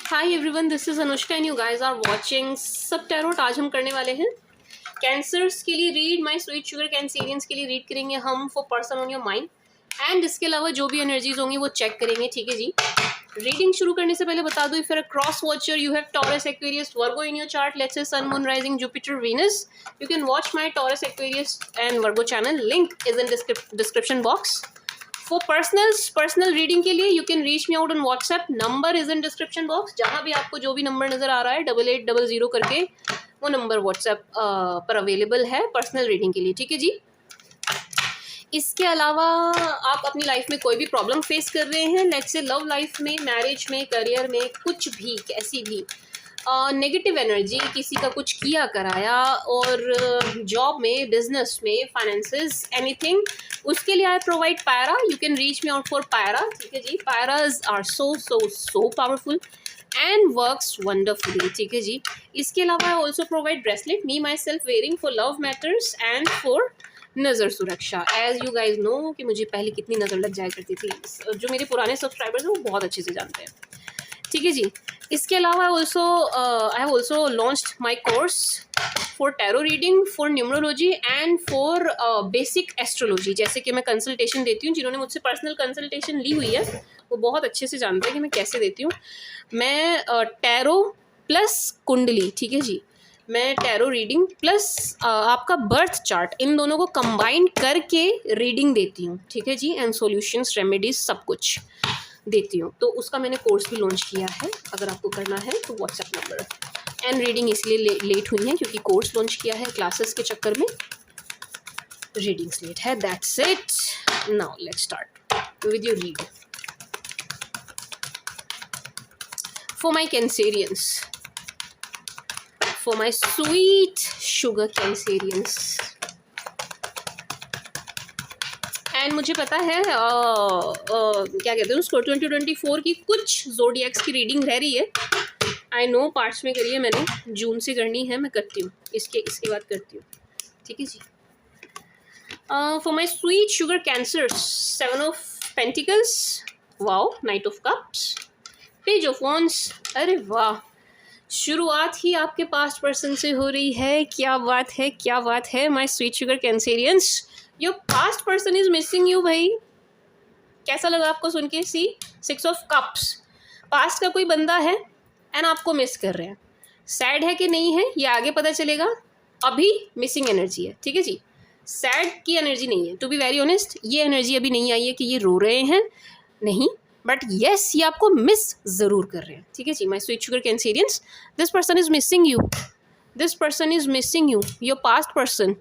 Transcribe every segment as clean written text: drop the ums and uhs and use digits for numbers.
Hi everyone, this is Anushka and you guys are watching सब tarot. आज हम करने वाले हैं कैंसर्स के लिए read, my sweet sugar Cancerians के लिए रीड करेंगे हम for person on your mind and इसके अलावा जो भी एनर्जीज होंगी वो चेक करेंगे। ठीक है जी। रीडिंग शुरू करने से पहले बता दो, if you are a cross watcher, you have Taurus, Aquarius, Virgo in your chart, let's say sun, moon, rising, Jupiter, Venus, you can watch my Taurus, Aquarius and Virgo channel, link is in description box. For personal reading के लिए you can reach me out on WhatsApp, number is in description box. जहाँ भी आपको जो भी number नजर आ रहा है 8800 करके, वो नंबर व्हाट्सएप पर अवेलेबल है पर्सनल रीडिंग के लिए। ठीक है जी। इसके अलावा आप अपनी लाइफ में कोई भी प्रॉब्लम फेस कर रहे हैं, लेट्स से लव लाइफ में, मैरिज में, करियर में, कुछ भी कैसी भी नेगेटिव एनर्जी, किसी का कुछ किया कराया, और जॉब में, बिजनेस में, फाइनेंसेस, एनीथिंग, उसके लिए I provide pyra. You can reach me out for pyra. ठीक है जी। Pyras are so powerful and works wonderfully. ठीक है जी। इसके अलावा I also provide bracelet, me myself wearing for love matters and for नज़र सुरक्षा। एज यू गाइज नो कि मुझे पहले कितनी नज़र लग जाया करती थी, जो मेरे पुराने सब्सक्राइबर्स हैं वो बहुत अच्छे से जानते हैं। ठीक है जी। इसके अलावा I have also launched my course for tarot reading, for numerology and for basic astrology. जैसे कि मैं कंसल्टेशन देती हूँ, जिन्होंने मुझसे पर्सनल कंसल्टेशन ली हुई है वो बहुत अच्छे से जानते हैं कि मैं कैसे देती हूँ। मैं टैरो प्लस कुंडली, ठीक है जी, मैं टैरो रीडिंग प्लस आपका बर्थ चार्ट, इन दोनों को कंबाइन करके रीडिंग देती हूँ। ठीक है जी। एंड सॉल्यूशंस, रेमेडीज, सब कुछ देती हूँ। तो उसका मैंने कोर्स भी लॉन्च किया है, अगर आपको करना है तो व्हाट्सएप नंबर। एंड रीडिंग इसलिए लेट हुई है क्योंकि कोर्स लॉन्च किया है, क्लासेस के चक्कर में रीडिंग्स लेट है। That's it. Now let's start with your read for my Cancerians, for my sweet sugar Cancerians. And मुझे पता है क्या कहते हैं उसको, 2024 की कुछ जोडिएक्स की रीडिंग रह रही है। आई नो पार्ट्स में करी है मैंने, जून से करनी है, मैं करती हूँ, इसके बाद करती हूँ। ठीक है जी। For my sweet sugar cancer, 7 of pentacles, wow, knight of cups, page of wands. अरे वाह, शुरुआत ही आपके पास्ट पर्सन से हो रही है। क्या बात है, क्या बात है माई sweet sugar Cancerians. Your past person is missing you. भाई कैसा लगा आपको सुन के? सी 6 ऑफ कप्स, पास्ट का कोई बंदा है एंड आपको मिस कर रहे हैं। सैड है कि नहीं है ये आगे पता चलेगा, अभी मिसिंग एनर्जी है। ठीक है जी। सैड की एनर्जी नहीं है, टू बी वेरी ऑनेस्ट, ये एनर्जी अभी नहीं आई है कि ये रो रहे हैं, नहीं, बट येस ये आपको मिस ज़रूर कर रहे हैं। ठीक है जी। My sweet sugar cancerians, this person is missing you, this person is missing you. Your past person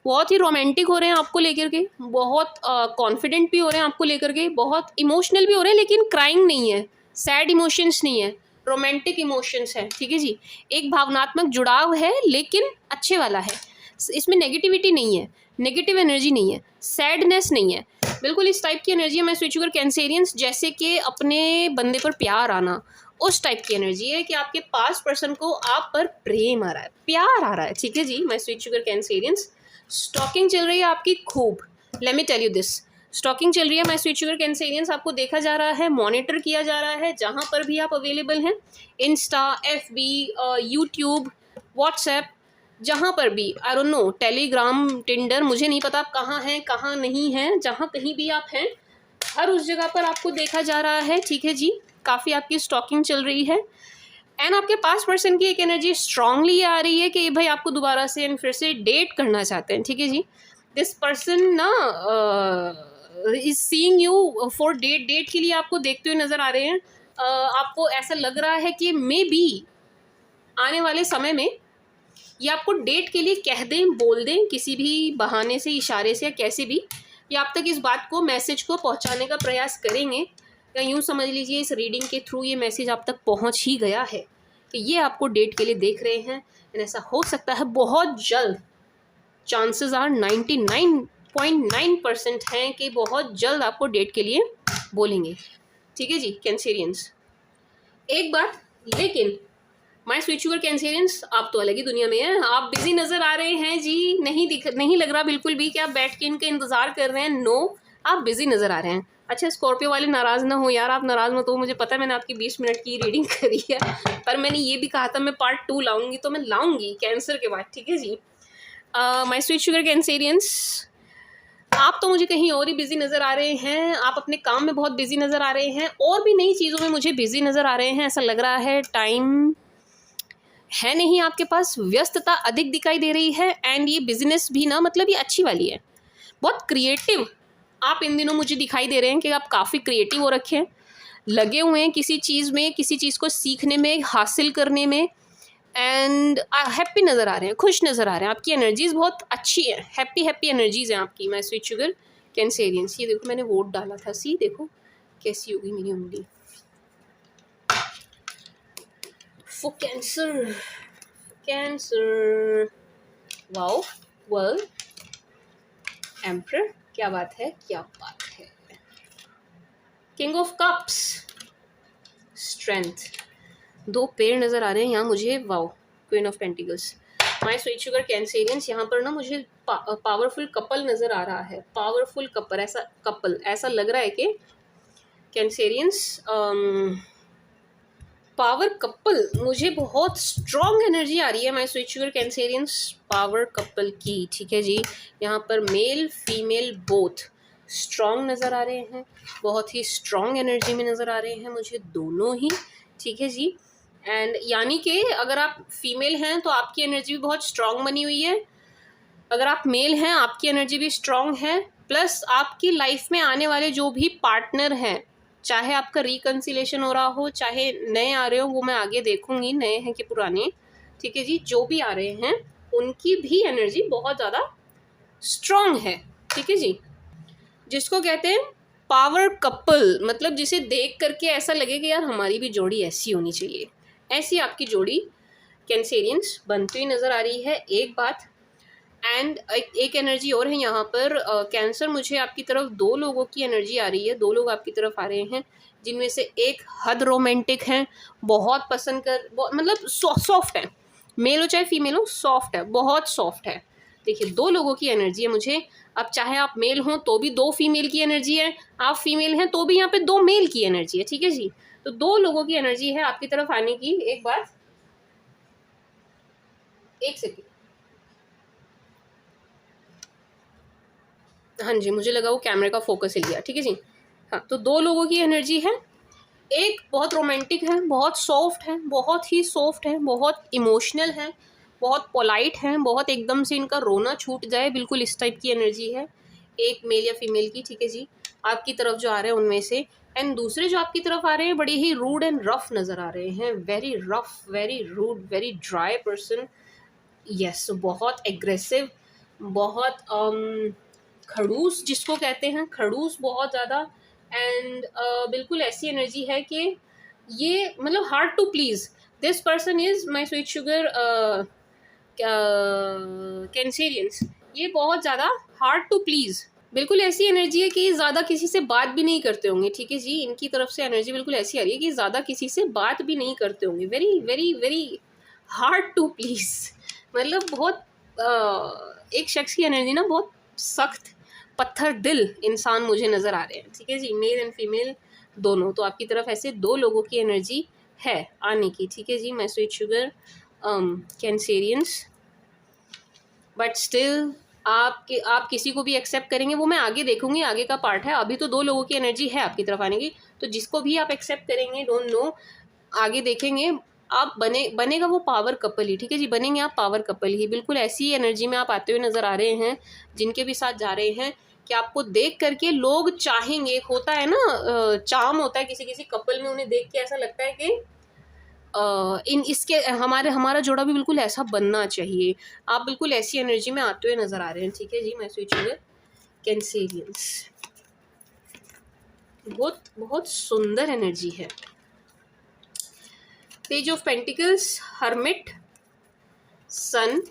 बहुत ही रोमांटिक हो रहे हैं आपको लेकर के, बहुत कॉन्फिडेंट भी हो रहे हैं आपको लेकर के, बहुत इमोशनल भी हो रहे हैं, लेकिन क्राइंग नहीं है, सैड इमोशंस नहीं है, रोमांटिक इमोशंस है। ठीक है जी। एक भावनात्मक जुड़ाव है लेकिन अच्छे वाला है, इसमें नेगेटिविटी नहीं है, नेगेटिव एनर्जी नहीं है, सैडनेस नहीं है, बिल्कुल इस टाइप की एनर्जी है मैं स्वीट शुगर कैंसेरियंस, जैसे कि अपने बंदे पर प्यार आना, उस टाइप की एनर्जी है कि आपके पास्ट पर्सन को आप पर प्रेम आ रहा है, प्यार आ रहा है। ठीक है जी। My sweet sugar cancerians, stalking चल रही है आपकी खूब। Let me tell you this, stalking चल रही है माई स्वीट शुगर कैंसेरियंस, आपको देखा जा रहा है, मॉनिटर किया जा रहा है, जहाँ पर भी आप अवेलेबल हैं, इंस्टा, FB, यूट्यूब, व्हाट्सएप, जहाँ पर भी, I don't know, Telegram, Tinder, मुझे नहीं पता आप कहाँ हैं कहाँ नहीं हैं, जहाँ कहीं भी आप हैं हर उस जगह पर आपको देखा जा रहा है। ठीक है जी। काफ़ी आपकी स्टॉकिंग चल रही है एंड आपके पास्ट पर्सन की एक एनर्जी स्ट्रांगली आ रही है कि भाई आपको दोबारा से एंड फिर से डेट करना चाहते हैं। ठीक है जी। दिस पर्सन ना is seeing you for date के लिए आपको देखते हुए नज़र आ रहे हैं। आपको ऐसा लग रहा है कि मे बी आने वाले समय में ये आपको डेट के लिए कह दें, बोल दें, किसी भी बहाने से, इशारे से या कैसे भी, या आप तक इस बात को, मैसेज को पहुंचाने का प्रयास करेंगे, या यूँ समझ लीजिए इस रीडिंग के थ्रू ये मैसेज आप तक पहुंच ही गया है कि ये आपको डेट के लिए देख रहे हैं। एंड ऐसा हो सकता है बहुत जल्द, चांसेस आर 99.9% हैं कि बहुत जल्द आपको डेट के लिए बोलेंगे। ठीक है जी कैंसेरियंस। एक बात लेकिन, माय स्वीट शुगर कैंसेरियंस, आप तो अलग ही दुनिया में हैं, आप बिजी नज़र आ रहे हैं जी, नहीं लग रहा बिल्कुल भी कि आप बैठ के इनका इंतज़ार कर रहे हैं। नो, आप बिजी नज़र आ रहे हैं, अच्छा स्कॉर्पियो वाले नाराज़ ना हो यार, आप नाराज़ मत हो, मुझे पता है मैंने आपकी 20 मिनट की रीडिंग करी है, पर मैंने ये भी कहा था मैं पार्ट 2 लाऊंगी, तो मैं लाऊंगी कैंसर के बाद, ठीक है जी। माय स्वीट शुगर कैंसेरियंस, आप तो मुझे कहीं और ही बिजी नज़र आ रहे हैं, आप अपने काम में बहुत बिजी नज़र आ रहे हैं, और भी नई चीज़ों में मुझे बिजी नज़र आ रहे हैं। ऐसा लग रहा है टाइम है नहीं आपके पास, व्यस्तता अधिक दिखाई दे रही है। एंड ये बिजनेस भी ना मतलब ये अच्छी वाली है, बहुत क्रिएटिव आप इन दिनों मुझे दिखाई दे रहे हैं कि आप काफ़ी क्रिएटिव हो रखे हैं, लगे हुए हैं किसी चीज़ में, किसी चीज़ को सीखने में, हासिल करने में। एंड हैप्पी नज़र आ रहे हैं, खुश नज़र आ रहे हैं, आपकी एनर्जीज़ बहुत अच्छी है, हैप्पी हैप्पी एनर्जीज़ हैं आपकी। माय स्वीट शुगर कैंसेरियंस, ये देखो मैंने वोट डाला था, सी देखो कैसी होगी मेरी उंगली for cancer. Cancer, wow, well, emperor, क्या बात है, क्या बात है। किंग ऑफ कप्स, स्ट्रेंथ, 2 पेड़ नज़र आ रहे हैं यहाँ मुझे, wow, queen of pentacles. My sweet sugar Cancerians, यहाँ पर ना मुझे पावरफुल कपल नज़र आ रहा है, पावरफुल कपल, ऐसा कपल ऐसा लग रहा है कि कैंसेरियंस पावर कपल, मुझे बहुत स्ट्रॉन्ग एनर्जी आ रही है my sweet sugar Cancerians power couple की, ठीक है जी। यहाँ पर मेल फीमेल बोथ स्ट्रॉन्ग नज़र आ रहे हैं, बहुत ही स्ट्रॉन्ग एनर्जी में नज़र आ रहे हैं मुझे दोनों ही, ठीक है जी। एंड यानी कि अगर आप फीमेल हैं तो आपकी एनर्जी भी बहुत स्ट्रॉन्ग बनी हुई है, अगर आप मेल हैं आपकी एनर्जी भी स्ट्रॉन्ग है, प्लस आपकी लाइफ में आने वाले जो भी पार्टनर हैं, चाहे आपका रिकन्सिलेशन हो रहा हो, चाहे नए आ रहे हो, वो मैं आगे देखूंगी नए हैं कि पुराने, ठीक है जी, जो भी आ रहे हैं उनकी भी एनर्जी बहुत ज़्यादा स्ट्रॉन्ग है, ठीक है जी। जिसको कहते हैं पावर कपल, मतलब जिसे देख करके ऐसा लगे कि यार हमारी भी जोड़ी ऐसी होनी चाहिए, ऐसी आपकी जोड़ी कैंसेरियंस बनती हुई नज़र आ रही है। एक बात, एंड एक एनर्जी और है यहाँ पर, कैंसर, मुझे आपकी तरफ 2 लोगों की एनर्जी आ रही है, 2 लोग आपकी तरफ आ रहे हैं, जिनमें से एक हद रोमांटिक हैं, बहुत पसंद कर, मतलब सॉफ्ट है, मेल हो चाहे फीमेल हो, सॉफ्ट है, बहुत सॉफ्ट है। देखिए 2 लोगों की एनर्जी है मुझे, अब चाहे आप मेल हों तो भी 2 फीमेल की एनर्जी है, आप फीमेल हैं तो भी यहाँ पे 2 मेल की एनर्जी है, ठीक है जी। तो 2 लोगों की एनर्जी है आपकी तरफ आने की। एक बार, एक सेकेंड, हाँ जी, मुझे लगा वो कैमरे का फोकस हिल गया, ठीक है जी। हाँ, तो 2 लोगों की एनर्जी है, एक बहुत रोमांटिक है, बहुत सॉफ्ट है, बहुत ही सॉफ्ट है, बहुत इमोशनल है, बहुत पोलाइट है, बहुत एकदम से इनका रोना छूट जाए, बिल्कुल इस टाइप की एनर्जी है, एक मेल या फीमेल की, ठीक है जी, आपकी तरफ जो आ रहे हैं उनमें से। एंड दूसरे जो आपकी तरफ आ रहे हैं बड़े ही रूड एंड रफ नज़र आ रहे हैं, very rough, very rude, very dry person, yes, बहुत एग्रेसिव, बहुत खड़ूस जिसको कहते हैं, खड़ूस बहुत ज़्यादा। एंड बिल्कुल ऐसी एनर्जी है कि ये मतलब hard to please, this person is my sweet sugar Cancerians, ये बहुत ज़्यादा हार्ड टू प्लीज़, बिल्कुल ऐसी एनर्जी है कि ज़्यादा किसी से बात भी नहीं करते होंगे, ठीक है जी। इनकी तरफ से एनर्जी बिल्कुल ऐसी आ रही है कि ज़्यादा किसी से बात भी नहीं करते होंगे, very very very hard to please, मतलब बहुत एक शख्स की एनर्जी ना बहुत सख्त, पत्थर दिल इंसान मुझे नज़र आ रहे हैं, ठीक है जी, मेल एंड फीमेल दोनों। तो आपकी तरफ ऐसे 2 लोगों की एनर्जी है आने की, ठीक है जी, my sweet sugar cancerians. But still आप किसी को भी एक्सेप्ट करेंगे वो मैं आगे देखूंगी, आगे का पार्ट है, अभी तो 2 लोगों की एनर्जी है आपकी तरफ आने की, तो जिसको भी आप एक्सेप्ट करेंगे डोंट नो, आगे देखेंगे आप बनेगा वो पावर कपल ही, ठीक है जी, बनेंगे आप पावर कपल ही, बिल्कुल ऐसी एनर्जी में आप आते हुए नज़र आ रहे हैं, जिनके भी साथ जा रहे हैं कि आपको देख करके लोग चाहेंगे, एक होता है ना चार्म होता है किसी किसी कपल में, उन्हें देख के ऐसा लगता है कि इन इसके हमारा जोड़ा भी बिल्कुल ऐसा बनना चाहिए, आप बिल्कुल ऐसी एनर्जी में आते हुए नज़र आ रहे हैं, ठीक है जी, मैं स्विच शुगर कैंसेरियंस, बहुत बहुत सुंदर एनर्जी है। Page of pentacles, hermit, sun,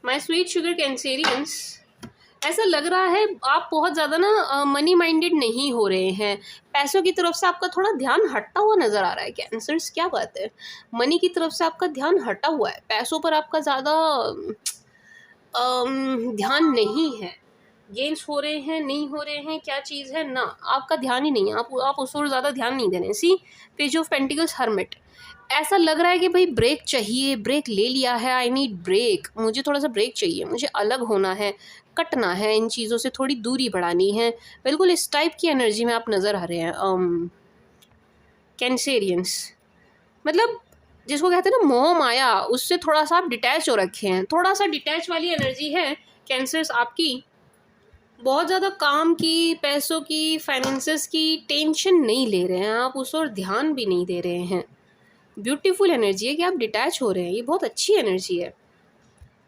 my sweet sugar Cancerians, ऐसा लग रहा है आप बहुत ज़्यादा ना मनी माइंडेड नहीं हो रहे हैं, पैसों की तरफ से आपका थोड़ा ध्यान हटता हुआ नज़र आ रहा है कैंसर्स, क्या बात है, मनी की तरफ से आपका ध्यान हटा हुआ है, पैसों पर आपका ज़्यादा ध्यान नहीं है, गेन्स हो रहे हैं नहीं हो रहे हैं, क्या चीज़ है ना, आपका ध्यान ही नहीं है, आप उस ओर ज़्यादा ध्यान नहीं दे रहे हैं। सी पेज ऑफ पेंटिकल्स, हर्मिट, ऐसा लग रहा है कि भाई ब्रेक चाहिए, ब्रेक ले लिया है, आई नीड ब्रेक, मुझे थोड़ा सा ब्रेक चाहिए, मुझे अलग होना है, कटना है, इन चीज़ों से थोड़ी दूरी बढ़ानी है। बिल्कुल इस टाइप की एनर्जी में आप नज़र आ रहे हैं कैंसेरियंस। मतलब जिसको कहते हैं ना मोह माया, उससे थोड़ा सा आप डिटैच हो रखे हैं, थोड़ा सा डिटैच वाली एनर्जी है कैंसर्स आपकी। बहुत ज़्यादा काम की, पैसों की, फाइनेंसेस की टेंशन नहीं ले रहे हैं आप, उस ओर ध्यान भी नहीं दे रहे हैं। ब्यूटीफुल एनर्जी है कि आप डिटैच हो रहे हैं, ये बहुत अच्छी एनर्जी है।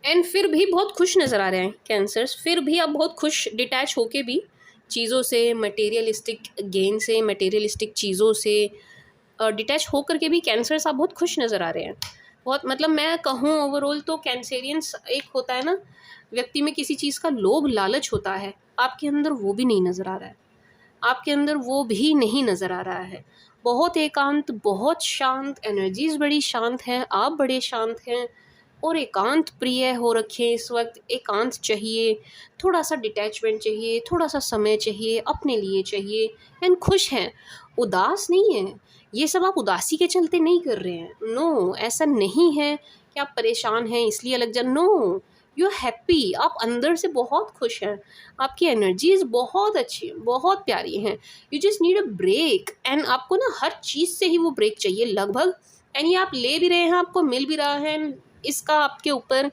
एंड फिर भी बहुत खुश नज़र आ रहे हैं कैंसर्स, फिर भी आप बहुत खुश डिटैच होके भी चीज़ों से, मटेरियलिस्टिक गेन से, मटेरियलिस्टिक चीज़ों से डिटैच होकर के भी कैंसर्स आप बहुत खुश नज़र आ रहे हैं। बहुत मतलब मैं कहूँ ओवरऑल तो कैंसेरियंस, एक होता है ना व्यक्ति में किसी चीज़ का लोभ लालच होता है, आपके अंदर वो भी नहीं नज़र आ रहा है, आपके अंदर वो भी नहीं नज़र आ रहा है। बहुत एकांत, बहुत शांत, एनर्जीज बड़ी शांत हैं, आप बड़े शांत हैं और एकांत प्रिय हो रखे इस वक्त। एकांत चाहिए, थोड़ा सा डिटैचमेंट चाहिए, थोड़ा सा समय चाहिए, अपने लिए चाहिए, एंड खुश हैं, उदास नहीं है। ये सब आप उदासी के चलते नहीं कर रहे हैं, नो, ऐसा नहीं है कि आप परेशान हैं इसलिए अलग जा, नो, यू आर हैप्पी, आप अंदर से बहुत खुश हैं, आपकी एनर्जीज बहुत अच्छी हैं, बहुत प्यारी हैं। You just need a break, and आपको ना हर चीज़ से ही वो ब्रेक चाहिए लगभग, एंड ये आप ले भी रहे हैं, आपको मिल भी रहा है, इसका आपके ऊपर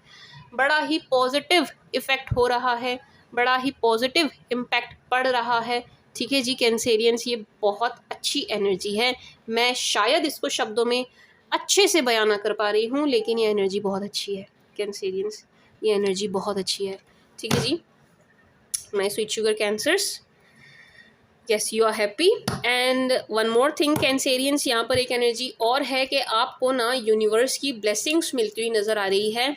बड़ा ही पॉजिटिव इफ़ेक्ट हो रहा है, बड़ा ही पॉजिटिव इम्पैक्ट पड़ रहा है। ठीक है जी कैंसेरियंस, ये बहुत अच्छी एनर्जी है, मैं शायद इसको शब्दों में अच्छे से बयान ना कर पा रही हूँ, लेकिन ये एनर्जी बहुत अच्छी है कैंसेरियंस, ये एनर्जी बहुत अच्छी है। ठीक है जी, my sweet sugar cancers, yes you are happy. And one more thing cancerians, यहाँ पर एक एनर्जी और है कि आपको ना यूनिवर्स की ब्लेसिंग्स मिलती हुई नज़र आ रही है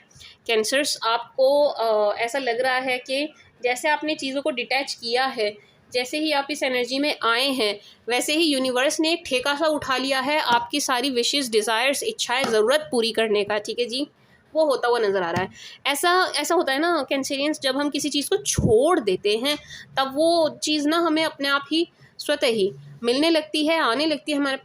कैंसर्स। आपको ऐसा लग रहा है कि जैसे आपने चीज़ों को डिटैच किया है, जैसे ही आप इस एनर्जी में आए हैं, वैसे ही यूनिवर्स ने एक ठेका सा उठा लिया है आपकी सारी विशेज़, डिज़ायर्स, इच्छाएं, ज़रूरत पूरी करने का। ठीक है जी, वो होता हुआ नज़र आ रहा है। ऐसा ऐसा होता है ना कैंसेरियंस, जब हम किसी चीज़ को छोड़ देते हैं तब वो चीज़ ना हमें अपने आप ही स्वतः ही मिलने लगती है, आने लगती है हमारे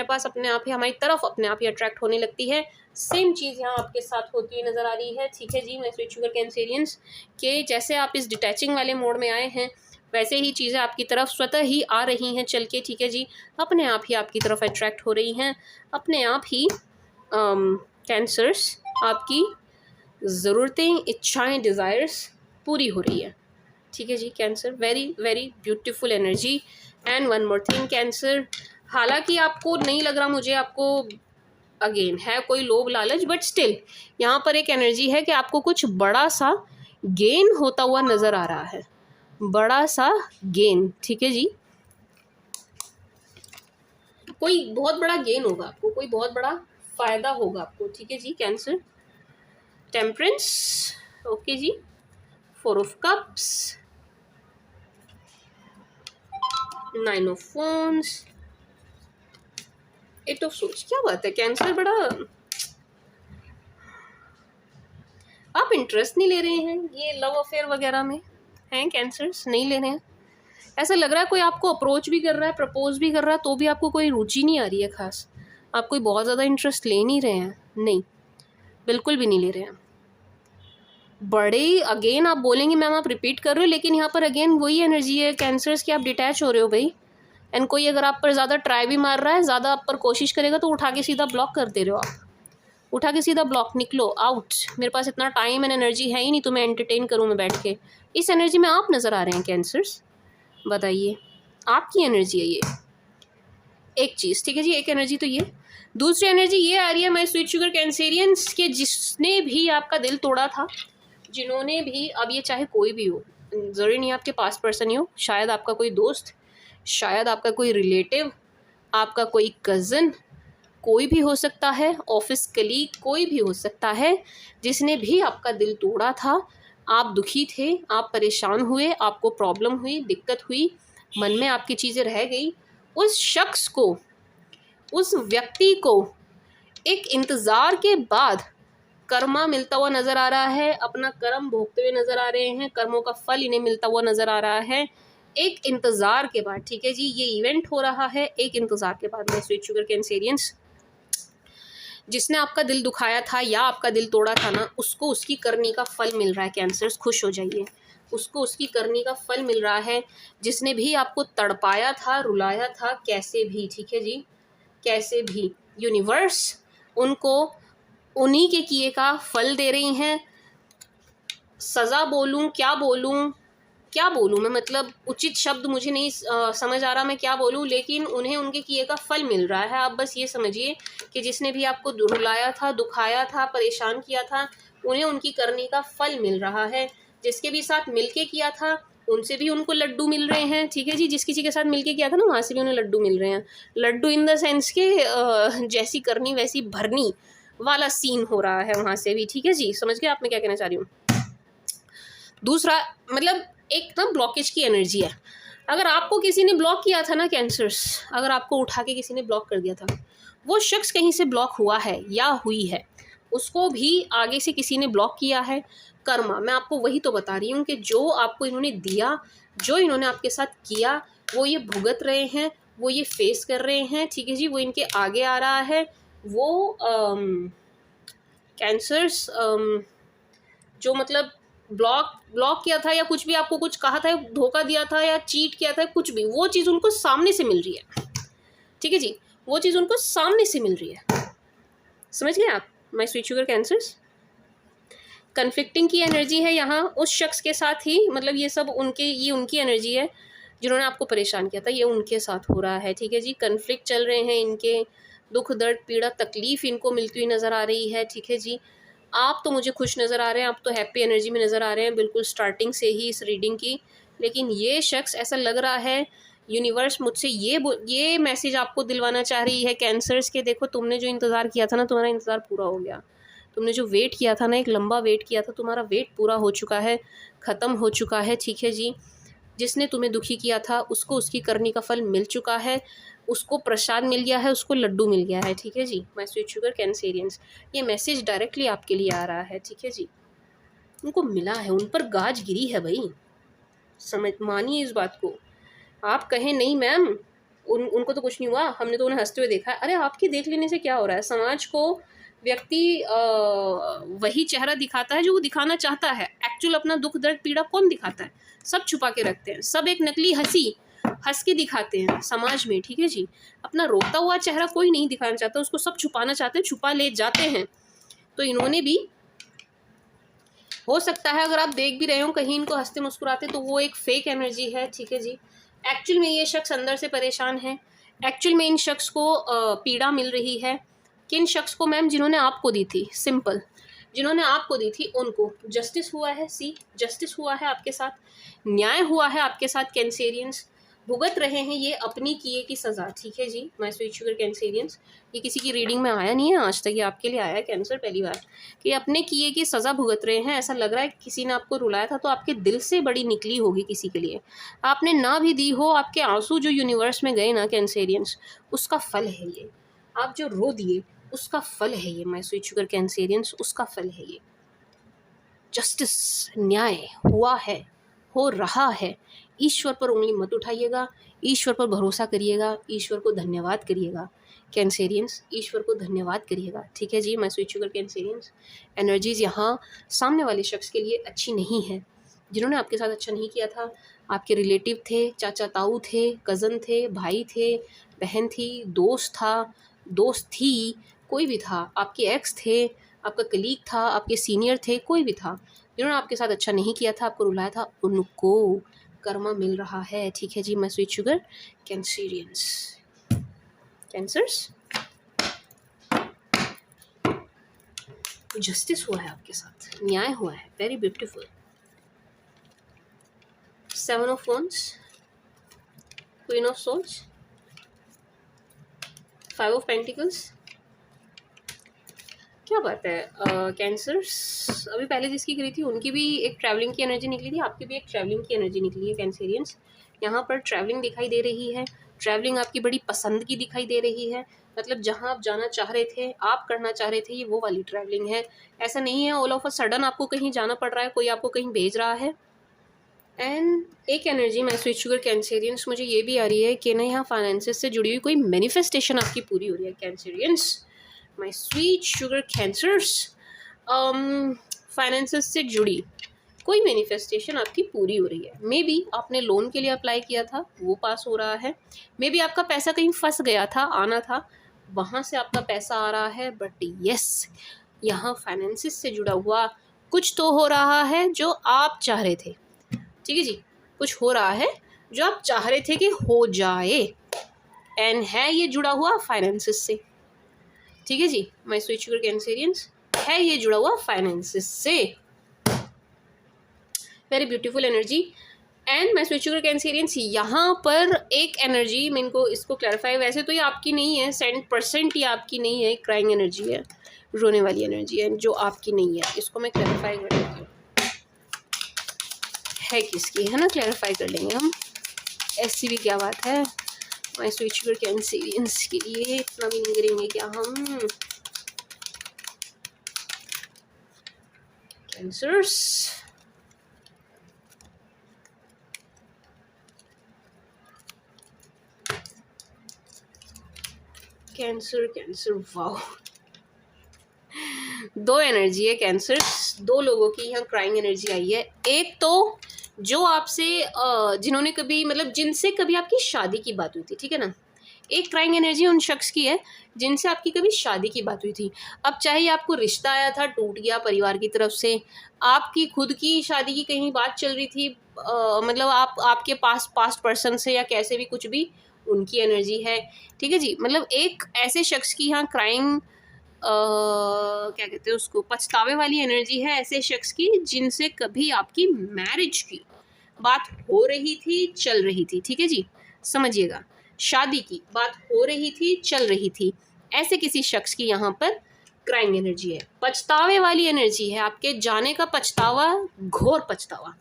पास अपने आप ही, हमारी तरफ अपने आप ही अट्रैक्ट होने लगती है। सेम चीज़ यहाँ आपके साथ होती हुई नज़र आ रही है। ठीक है जी, मैं स्वीट शुगर कैंसेरियंस के जैसे आप इस डिटैचिंग वाले मोड में आए हैं, वैसे ही चीज़ें आपकी तरफ स्वतः ही आ रही हैं चल के। ठीक है जी, अपने आप ही आपकी तरफ अट्रैक्ट हो रही हैं, अपने आप ही कैंसर्स आपकी ज़रूरतें, इच्छाएं, डिज़ायर्स पूरी हो रही है। ठीक है जी cancer, very very beautiful energy. And one more thing cancer, हालांकि आपको नहीं लग रहा मुझे, आपको अगेन है कोई लोभ लालच, बट स्टिल यहाँ पर एक एनर्जी है कि आपको कुछ बड़ा सा गेन होता हुआ नज़र आ रहा है, बड़ा सा गेन। ठीक है जी, कोई बहुत बड़ा गेन होगा आपको, कोई बहुत बड़ा फ़ायदा होगा आपको। ठीक है जी कैंसर। टेम्परेंस, ओके जी, 4 of cups, 9 of wands, 8 of swords। क्या बात है कैंसर, बड़ा आप इंटरेस्ट नहीं ले रहे हैं ये लव अफेयर वगैरह में, हैं कैंसर्स, नहीं ले रहे हैं। ऐसा लग रहा है कोई आपको अप्रोच भी कर रहा है, प्रपोज भी कर रहा है, तो भी आपको कोई रुचि नहीं आ रही है खास, आप कोई बहुत ज़्यादा इंटरेस्ट ले नहीं रहे हैं, नहीं, बिल्कुल भी नहीं ले रहे हैं। बड़े अगेन आप बोलेंगे मैम आप रिपीट कर रहे हो, लेकिन यहाँ पर अगेन वही एनर्जी है कैंसर्स की, आप डिटैच हो रहे हो भाई। एंड कोई अगर आप पर ज़्यादा ट्राई भी मार रहा है, ज़्यादा आप पर कोशिश करेगा, तो उठा के सीधा ब्लॉक कर दे रहे हो आप, उठा के सीधा ब्लॉक, निकलो आउट, मेरे पास इतना टाइम एंड एनर्जी है ही नहीं तुम्हें एंटरटेन करूँ मैं बैठ के। इस एनर्जी में आप नज़र आ रहे हैं कैंसर्स, बताइए, आपकी एनर्जी है ये एक चीज़। ठीक है जी, एक एनर्जी तो ये। दूसरी एनर्जी ये आ रही है माय स्वीट शुगर कैंसेरियंस के, जिसने भी आपका दिल तोड़ा था, जिन्होंने भी, अब ये चाहे कोई भी हो, ज़रूरी नहीं आपके पास पर्सन ही हो, शायद आपका कोई दोस्त, शायद आपका कोई रिलेटिव, आपका कोई कज़न, कोई भी हो सकता है, ऑफिस कलीग, कोई भी हो सकता है, जिसने भी आपका दिल तोड़ा था, आप दुखी थे, आप परेशान हुए, आपको प्रॉब्लम हुई, दिक्कत हुई, मन में आपकी चीज़ें रह गई, उस शख्स को, उस व्यक्ति को एक इंतज़ार के बाद कर्मा मिलता हुआ नज़र आ रहा है, अपना कर्म भोगते हुए नज़र आ रहे हैं, कर्मों का फल इन्हें मिलता हुआ नज़र आ रहा है एक इंतज़ार के बाद। ठीक है जी, ये इवेंट हो रहा है एक इंतज़ार के बाद। मैं स्वीट शुगर कैंसेरियंस, जिसने आपका दिल दुखाया था या आपका दिल तोड़ा था ना, उसको उसकी करनी का फल मिल रहा है। कैंसर्स खुश हो जाइए, उसको उसकी करनी का फल मिल रहा है। जिसने भी आपको तड़पाया था, रुलाया था, कैसे भी, ठीक है जी, कैसे भी, यूनिवर्स उनको उन्हीं के किए का फल दे रही हैं। सज़ा बोलूं, क्या बोलूं मैं, मतलब उचित शब्द मुझे नहीं समझ आ रहा मैं क्या बोलूं, लेकिन उन्हें उनके किए का फल मिल रहा है। आप बस ये समझिए कि जिसने भी आपको रुलाया था, दुखाया था, परेशान किया था, उन्हें उनकी करनी का फल मिल रहा है। जिसके भी साथ मिलके किया था उनसे भी उनको लड्डू मिल रहे हैं। ठीक है जी, जिस किसी के साथ मिलके किया था ना, वहाँ से भी उन्हें लड्डू मिल रहे हैं। लड्डू इन द सेंस के जैसी करनी वैसी भरनी वाला सीन हो रहा है वहाँ से भी। ठीक है जी, समझ गए आप मैं क्या कहना चाह रही हूँ। दूसरा, मतलब एक ना ब्लॉकेज की एनर्जी है। अगर आपको किसी ने ब्लॉक किया था ना कैंसर्स, अगर आपको उठा के किसी ने ब्लॉक कर दिया था, वो शख्स कहीं से ब्लॉक हुआ है या हुई है, उसको भी आगे से किसी ने ब्लॉक किया है। कर्मा, मैं आपको वही तो बता रही हूँ कि जो आपको इन्होंने दिया, जो इन्होंने आपके साथ किया, वो ये भुगत रहे हैं, वो ये फेस कर रहे हैं। ठीक है जी, वो इनके आगे आ रहा है। वो कैंसर्स जो मतलब ब्लॉक किया था या कुछ भी आपको कुछ कहा था, धोखा दिया था या चीट किया था, कुछ भी, वो चीज़ उनको सामने से मिल रही है। ठीक है जी, वो चीज़ उनको सामने से मिल रही है। समझ गए आप my sweet sugar cancers. Conflicting की एनर्जी है यहाँ उस शख्स के साथ ही, मतलब ये सब ये उनकी एनर्जी है जिन्होंने आपको परेशान किया था, ये उनके साथ हो रहा है। ठीक है जी, कन्फ्लिक्ट चल रहे हैं इनके, दुख दर्द पीड़ा तकलीफ़ इनको मिलती हुई नज़र आ रही है। ठीक है जी, आप तो मुझे खुश नज़र आ रहे हैं, आप तो हैप्पी एनर्जी में नज़र आ रहे हैं बिल्कुल स्टार्टिंग से ही इस रीडिंग की। लेकिन ये शख्स, ऐसा लग रहा है यूनिवर्स मुझसे ये मैसेज आपको दिलवाना चाह रही है कैंसर्स के, देखो तुमने जो इंतज़ार किया था ना, तुम्हारा इंतज़ार पूरा हो गया। तुमने जो वेट किया था ना, एक लंबा वेट किया था, तुम्हारा वेट पूरा हो चुका है, ख़त्म हो चुका है। ठीक है जी, जिसने तुम्हें दुखी किया था उसको उसकी करनी का फल मिल चुका है, उसको प्रसाद मिल गया है, उसको लड्डू मिल गया है। ठीक है जी, माय स्वीट शुगर कैंसेरियंस, ये मैसेज डायरेक्टली आपके लिए आ रहा है। ठीक है जी, उनको मिला है, उन पर गाज गिरी है भाई, समझ मानिए इस बात को। आप कहें नहीं मैम उनको तो कुछ नहीं हुआ, हमने तो उन्हें हंसते हुए देखा है। अरे आपके देख लेने से क्या हो रहा है, समाज को व्यक्ति वही चेहरा दिखाता है जो वो दिखाना चाहता है। एक्चुअल अपना दुख दर्द पीड़ा कौन दिखाता है, सब छुपा के रखते हैं, सब एक नकली हंसी हंस के दिखाते हैं समाज में। ठीक है जी, अपना रोता हुआ चेहरा कोई नहीं दिखाना चाहता, उसको सब छुपाना चाहते हैं, छुपा ले जाते हैं। तो इन्होंने भी, हो सकता है अगर आप देख भी रहे हो कहीं इनको हंसते मुस्कुराते, तो वो एक फेक एनर्जी है। ठीक है जी, एक्चुअल में ये शख्स अंदर से परेशान है, एक्चुअल में इन शख्स को पीड़ा मिल रही है। किन शख्स को मैम, जिन्होंने आपको दी थी, सिंपल, जिन्होंने आपको दी थी उनको जस्टिस हुआ है। सी, जस्टिस हुआ है आपके साथ, न्याय हुआ है आपके साथ कैंसेरियंस, भुगत रहे हैं ये अपनी किए की सज़ा। ठीक है जी, माय स्वीट शुगर कैंसेरियंस, ये किसी की रीडिंग में आया नहीं है आज तक, ये आपके लिए आया है कैंसर पहली बार, कि अपने किए की सज़ा भुगत रहे हैं। ऐसा लग रहा है किसी ने आपको रुलाया था तो आपके दिल से बड़ी निकली होगी किसी के लिए, आपने ना भी दी हो, आपके आंसू जो यूनिवर्स में गए ना कैंसेरियंस, उसका फल है ये। आप जो रो दिए उसका फल है ये माय स्वीट शुगर कैंसेरियंस, उसका फल है ये। जस्टिस, न्याय हुआ है, हो रहा है। ईश्वर पर उंगली मत उठाइएगा, ईश्वर पर भरोसा करिएगा, ईश्वर को धन्यवाद करिएगा कैंसेरियंस, ईश्वर को धन्यवाद करिएगा। ठीक है जी, my sweet sugar cancerians, energies यहाँ सामने वाले शख्स के लिए अच्छी नहीं है, जिन्होंने आपके साथ अच्छा नहीं किया था। आपके रिलेटिव थे, चाचा ताऊ थे, कज़न थे, भाई थे, बहन थी, दोस्त था, दोस्त थी, कोई भी था, आपके एक्स थे, आपका कलीग था, आपके सीनियर थे, कोई भी था, जिन्होंने आपके साथ अच्छा नहीं किया था, आपको रुलाया था, उनको कर्मा मिल रहा है। ठीक है जी, my sweet sugar cancerians, cancers, justice हुआ है आपके साथ, न्याय हुआ है, very beautiful. 7 of wands, queen of swords, 5 of pentacles, क्या बात है। कैंसर्स, अभी पहले जिसकी करी थी उनकी भी एक ट्रैवलिंग की एनर्जी निकली थी, आपकी भी एक ट्रैवलिंग की एनर्जी निकली है कैंसेरियंस। यहाँ पर ट्रैवलिंग दिखाई दे रही है, ट्रैवलिंग आपकी बड़ी पसंद की दिखाई दे रही है, मतलब जहाँ आप जाना चाह रहे थे, आप करना चाह रहे थे, ये वो वाली ट्रैवलिंग है। ऐसा नहीं है ऑल ऑफ अ सडन आपको कहीं जाना पड़ रहा है, कोई आपको कहीं भेज रहा है। एंड एक एनर्जी मैं स्वीट शुगर कैंसेरियंस मुझे ये भी आ रही है कि ना यहाँ फाइनेंसेस से जुड़ी हुई कोई मैनिफेस्टेशन आपकी पूरी हो रही है Cancerians, my sweet sugar cancers. Finances से जुड़ी कोई मैनिफेस्टेशन आपकी पूरी हो रही है। मे बी आपने लोन के लिए अप्लाई किया था, वो पास हो रहा है। मे बी आपका पैसा कहीं फंस गया था, आना था, वहाँ से आपका पैसा आ रहा है। बट यस, यहाँ फाइनेंसिस से जुड़ा हुआ कुछ तो हो रहा है जो आप चाह रहे थे। ठीक है जी, कुछ हो रहा है जो आप चाह रहे थे कि हो जाए, एंड है ये जुड़ा हुआ फाइनेंसिस से। ठीक है जी, माय स्वीट शुगर कैंसेरियंस, है ये जुड़ा हुआ फाइनेंसिस से। Very beautiful energy. And my sweet sugar Cancerians, यहाँ पर एक एनर्जी मैं इनको इसको क्लैरिफाई, वैसे तो ये आपकी नहीं है, 100% ये आपकी नहीं है, क्राइंग एनर्जी है, रोने वाली एनर्जी है जो आपकी नहीं है। इसको मैं क्लैरिफाई कर देती हूँ, है किसकी है ना, क्लैरिफाई कर लेंगे हम, ऐसी भी क्या बात है। माय स्वीट शुगर कैंसेरियंस के लिए इतना भी नहीं करेंगे क्या हम। कैंसर्स, कैंसर, कैंसर, वाओ, दो एनर्जी है कैंसर्स, दो लोगों की यहाँ क्राइंग एनर्जी आई है। एक तो जो आपसे जिन्होंने कभी मतलब जिनसे कभी आपकी शादी की बात हुई थी, ठीक है ना। एक क्राइंग एनर्जी उन शख्स की है जिनसे आपकी कभी शादी की बात हुई थी। अब चाहे आपको रिश्ता आया था, टूट गया परिवार की तरफ से, आपकी खुद की शादी की कहीं बात चल रही थी, मतलब आपके पास्ट पर्सन से या कैसे भी कुछ भी, उनकी एनर्जी है। ठीक है जी, मतलब एक ऐसे शख्स की यहाँ क्राइंग क्या कहते हैं उसको, पछतावे वाली एनर्जी है ऐसे शख्स की जिनसे कभी आपकी मैरिज की बात हो रही थी, चल रही थी। ठीक है जी, समझिएगा, शादी की बात हो रही थी, चल रही थी, ऐसे किसी शख्स की यहाँ पर क्राइंग एनर्जी है। पछतावे वाली एनर्जी है, आपके जाने का पछतावा, घोर पछतावा।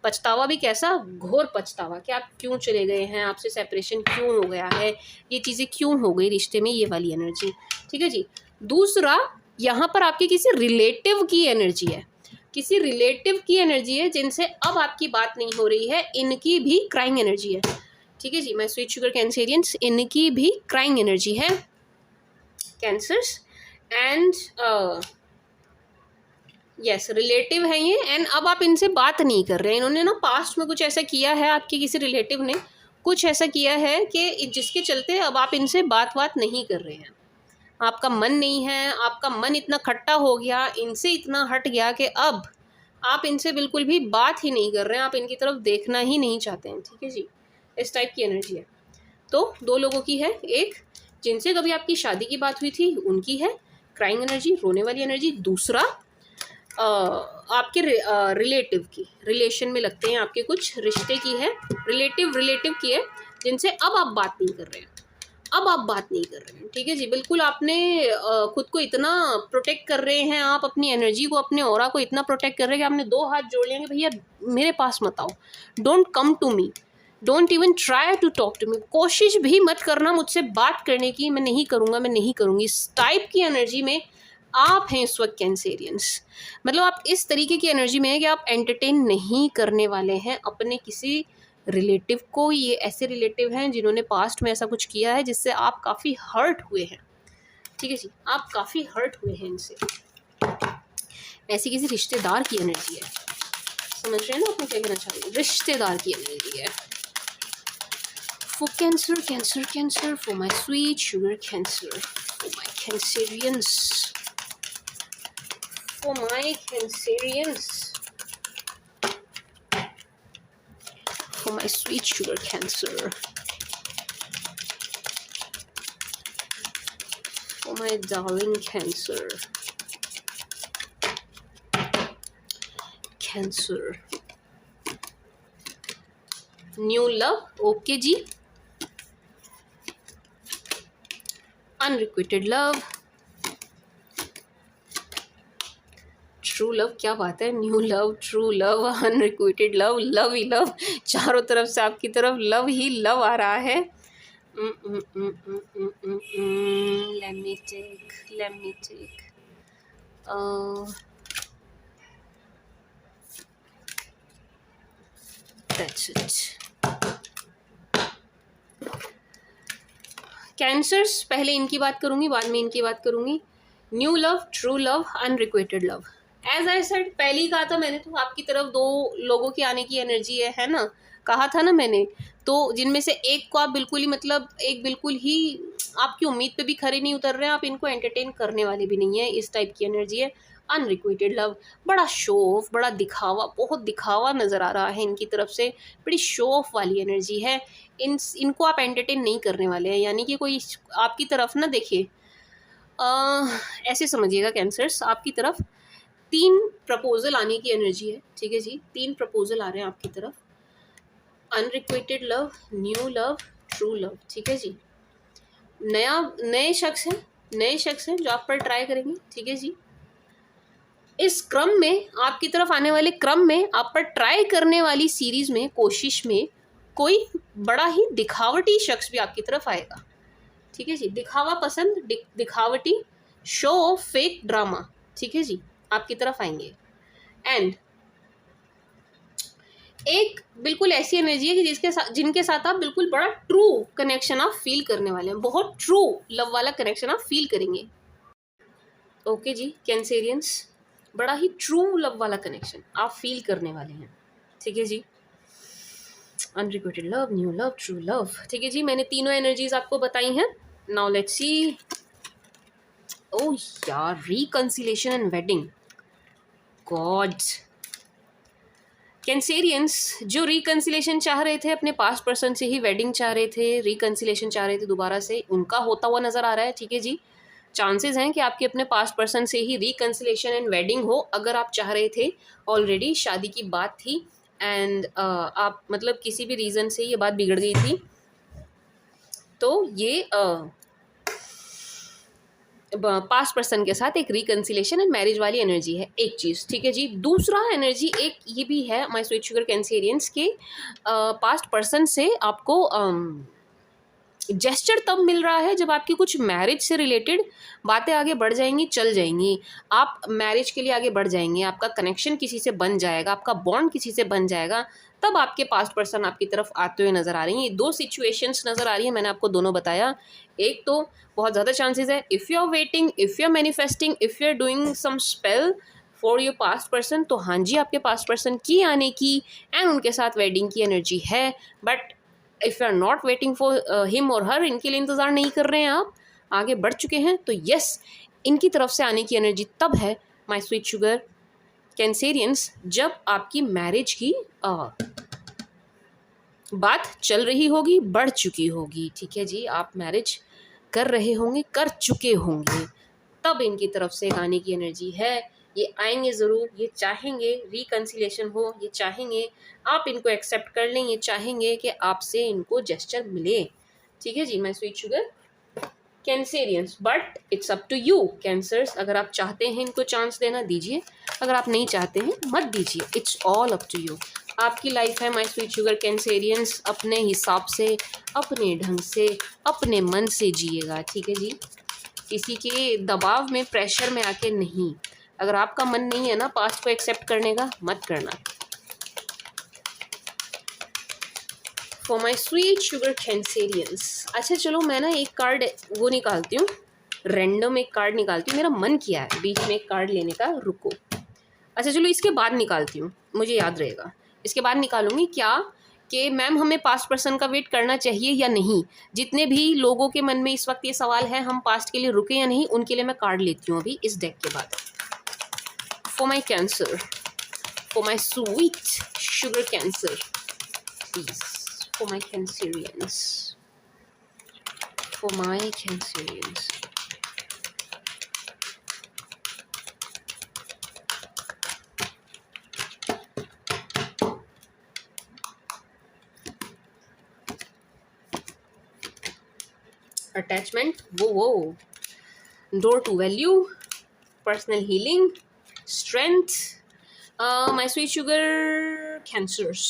पछतावा भी कैसा, घोर पछतावा, कि आप क्यों चले गए हैं, आपसे सेपरेशन क्यों हो गया है, ये चीज़ें क्यों हो गई रिश्ते में, ये वाली एनर्जी। ठीक है जी। दूसरा, यहाँ पर आपके किसी रिलेटिव की एनर्जी है, किसी रिलेटिव की एनर्जी है जिनसे अब आपकी बात नहीं हो रही है, इनकी भी क्राइंग एनर्जी है। ठीक है जी, मैं स्वीट शुगर कैंसेरियंस, इनकी भी क्राइंग एनर्जी है कैंसर्स। एंड यस, रिलेटिव है ये, एंड अब आप इनसे बात नहीं कर रहे हैं। इन्होंने ना पास्ट में कुछ ऐसा किया है, आपके किसी रिलेटिव ने कुछ ऐसा किया है कि जिसके चलते अब आप इनसे बात नहीं कर रहे हैं। आपका मन नहीं है, आपका मन इतना खट्टा हो गया, इनसे इतना हट गया कि अब आप इनसे बिल्कुल भी बात ही नहीं कर रहे हैं, आप इनकी तरफ देखना ही नहीं चाहते हैं। ठीक है जी, इस टाइप की एनर्जी है। तो दो लोगों की है, एक जिनसे कभी आपकी शादी की बात हुई थी, उनकी है क्राइंग एनर्जी, रोने वाली एनर्जी। दूसरा आपके रिलेटिव की, रिलेशन में लगते हैं आपके, कुछ रिश्ते की है, रिलेटिव की है, जिनसे अब आप बात नहीं कर रहे हैं, अब आप बात नहीं कर रहे हैं। ठीक है जी, बिल्कुल आपने खुद को इतना प्रोटेक्ट कर रहे हैं, आप अपनी एनर्जी को, अपने ऑरा को इतना प्रोटेक्ट कर रहे हैं कि आपने दो हाथ जोड़ लिए कि भैया मेरे पास मत आओ, don't come to me, don't even try to talk to me, कोशिश भी मत करना मुझसे बात करने की, मैं नहीं करूँगा, मैं नहीं करूँगी। इस टाइप की एनर्जी में आप हैं इस वक्त कैंसेरियंस। मतलब आप इस तरीके की एनर्जी में है कि आप एंटरटेन नहीं करने वाले हैं अपने किसी रिलेटिव को। ये ऐसे रिलेटिव हैं जिन्होंने पास्ट में ऐसा कुछ किया है जिससे आप काफ़ी हर्ट हुए हैं। ठीक है जी, आप काफ़ी हर्ट हुए हैं इनसे, ऐसी किसी रिश्तेदार की एनर्जी है। समझ रहे हैं ना आपने क्या कहना चाह रही है, रिश्तेदार की एनर्जी है। For cancer, cancer, cancer, for my sweet sugar cancer, for my Cancerians, for my Cancerians, for my sweet sugar cancer, for my darling cancer, cancer, new love, okay जी, unrequited love, ट्रू लव, क्या बात है, new love, true love, unrequited love, love ही love, चारों तरफ से आपकी तरफ लव ही लव आ रहा है। Let me take. That's it. Cancers, पहले इनकी बात करूंगी, बाद में इनकी बात करूंगी. New love, true love, unrequited love. As I said, पहले ही कहा था मैंने, तो आपकी तरफ दो लोगों की आने की एनर्जी है ना, कहा था ना मैंने. तो जिनमें से एक को आप बिल्कुल ही, मतलब एक बिल्कुल ही आपकी उम्मीद पे भी खरे नहीं उतर रहे हैं, आप इनको एंटरटेन करने वाले भी नहीं है, इस टाइप की एनर्जी है. अनरिक्वेटेड लव, बड़ा शो ऑफ, बड़ा दिखावा, बहुत दिखावा नज़र आ रहा है इनकी तरफ से, बड़ी शो ऑफ वाली एनर्जी है. इनको आप एंटरटेन नहीं करने वाले हैं, यानी कि कोई आपकी तरफ ना, देखिए ऐसे समझिएगा कैंसर्स, आपकी तरफ 3 प्रपोजल आने की एनर्जी है. ठीक है जी, 3 प्रपोजल आ रहे हैं आपकी तरफ. Unrequited love, new love, true love. ठीक है जी, नए शख्स हैं जो आप पर ट्राई करेंगे. ठीक है जी, इस क्रम में, आपकी तरफ आने वाले क्रम में, आप पर ट्राई करने वाली सीरीज में, कोशिश में, कोई बड़ा ही दिखावटी शख्स भी आपकी तरफ आएगा. ठीक है जी, दिखावा पसंद, दिखावटी, शो ऑफ, फेक ड्रामा. ठीक है जी, आपकी तरफ आएंगे. एंड एक बिल्कुल ऐसी एनर्जी है कि जिनके साथ आप बिल्कुल बड़ा ट्रू कनेक्शन आप फील करने वाले हैं, बहुत ट्रू लव वाला कनेक्शन आप फील करेंगे. ओके जी कैंसेरियंस, बड़ा ही ट्रू लव वाला कनेक्शन आप फील करने वाले हैं. ठीक है जी, unrequited love, new love, true love. ठीक है जी, मैंने तीनों एनर्जीज आपको बताई हैं. Now let's see. ओह यार, reconciliation and wedding. God, cancerians जो रिकंसिलेशन चाह रहे थे, अपने पास्ट पर्सन से ही वेडिंग चाह रहे थे, रिकंसिलेशन चाह रहे थे दोबारा से, उनका होता हुआ नज़र आ रहा है. ठीक है जी, चांसेस हैं कि आपके अपने पास्ट पर्सन से ही रिकंसिलेशन एंड वेडिंग हो, अगर आप चाह रहे थे. ऑलरेडी शादी की बात थी एंड आप मतलब किसी भी रीज़न से ये बात बिगड़ गई थी, तो ये पास्ट पर्सन के साथ एक रिकंसिलेशन एंड मैरिज वाली एनर्जी है, एक चीज़. ठीक है जी, दूसरा एनर्जी एक ये भी है माय स्वीट शुगर कैंसेरियंस के, पास्ट पर्सन से आपको जेस्चर तब मिल रहा है जब आपकी कुछ मैरिज से रिलेटेड बातें आगे बढ़ जाएंगी, चल जाएंगी, आप मैरिज के लिए आगे बढ़ जाएंगे, आपका कनेक्शन किसी से बन जाएगा, आपका बॉन्ड किसी से बन जाएगा, तब आपके पास्ट पर्सन आपकी तरफ आते हुए नज़र आ रही हैं. ये 2 सिचुएशंस नज़र आ रही है, मैंने आपको दोनों बताया. एक तो बहुत ज़्यादा चांसेस है, if you are waiting, if you are manifesting, if you are doing some spell for your past person, तो हाँ जी, आपके पास्ट पर्सन की आने की एंड उनके साथ वेडिंग की एनर्जी है. But if you are not waiting for him और हर, इनके लिए इंतज़ार नहीं कर रहे हैं, आप आगे बढ़ चुके हैं, तो यस, इनकी तरफ से आने की एनर्जी तब है माय स्वीट शुगर कैंसेरियंस, जब आपकी मैरिज की बात चल रही होगी, बढ़ चुकी होगी. ठीक है जी, आप मैरिज कर रहे होंगे, कर चुके होंगे, तब इनकी तरफ से आने की एनर्जी है. ये आएंगे ज़रूर, ये चाहेंगे रिकंसिलेशन हो, ये चाहेंगे आप इनको एक्सेप्ट कर लें, ये चाहेंगे कि आपसे इनको जेस्चर मिले. ठीक है जी, my sweet sugar cancerians, but it's up to you cancers. अगर आप चाहते हैं इनको चांस देना, दीजिए. अगर आप नहीं चाहते हैं, मत दीजिए. It's all up to you. आपकी लाइफ है माय स्वीट शुगर कैंसेरियंस, अपने हिसाब से, अपने ढंग से, अपने मन से जिएगा. ठीक है जी, किसी के दबाव में, प्रेशर में आके नहीं. अगर आपका मन नहीं है ना पास्ट को एक्सेप्ट करने का, मत करना. For my sweet sugar Cancerians. अच्छा चलो, मैं ना एक कार्ड वो निकालती हूँ, रैंडम एक कार्ड निकालती हूँ. मेरा मन किया है बीच में एक कार्ड लेने का, रुको. अच्छा चलो, इसके बाद निकालती हूँ, मुझे याद रहेगा. इसके बाद निकालूंगी क्या कि मैम हमें पास्ट पर्सन का वेट करना चाहिए या नहीं. जितने भी लोगों के मन में इस वक्त ये सवाल है, हम पास्ट के लिए रुके या नहीं, उनके लिए मैं कार्ड लेती हूँ अभी इस डेक के बाद. For my cancer, for my sweet sugar cancer, please. For my Cancerians, for my Cancerians. Attachment, whoa. Door to value, personal healing, strength. My sweet sugar cancers.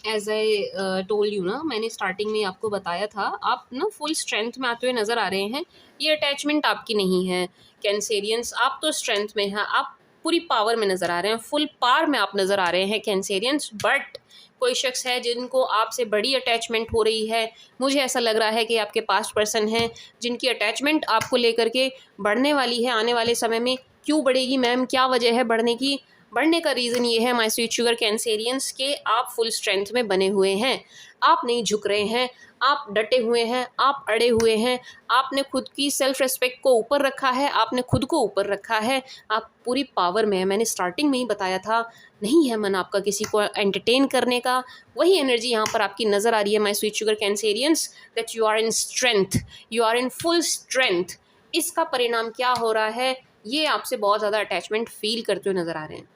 As I told you ना, मैंने starting में आपको बताया था, आप ना full strength में आते हुए नज़र आ रहे हैं। ये अटैचमेंट आपकी नहीं है कैंसेरियंस, आप तो स्ट्रेंथ में हैं, आप पूरी पावर में नज़र आ रहे हैं, फुल पावर में आप नज़र आ रहे हैं कैंसेरियंस। बट कोई शख्स है जिनको आपसे बड़ी अटैचमेंट हो रही है। मुझे ऐसा लग रहा है कि आपके पास्ट पर्सन हैं जिनकी अटैचमेंट आपको लेकर के बढ़ने वाली है आने वाले समय में। क्यों बढ़ेगी मैम, क्या वजह है बढ़ने की? बढ़ने का रीज़न ये है माय स्वीट शुगर कैंसेरियंस के आप फुल स्ट्रेंथ में बने हुए हैं, आप नहीं झुक रहे हैं, आप डटे हुए हैं, आप अड़े हुए हैं, आपने खुद की सेल्फ रिस्पेक्ट को ऊपर रखा है, आपने खुद को ऊपर रखा है, आप पूरी पावर में है। मैंने स्टार्टिंग में ही बताया था, नहीं है मन आपका किसी को एंटरटेन करने का। वही एनर्जी यहाँ पर आपकी नज़र आ रही है my sweet sugar Cancerians, that you are in strength, you are in full strength. इसका परिणाम क्या हो रहा है, ये आपसे बहुत ज़्यादा अटैचमेंट फील करते हुए नज़र आ रहे हैं,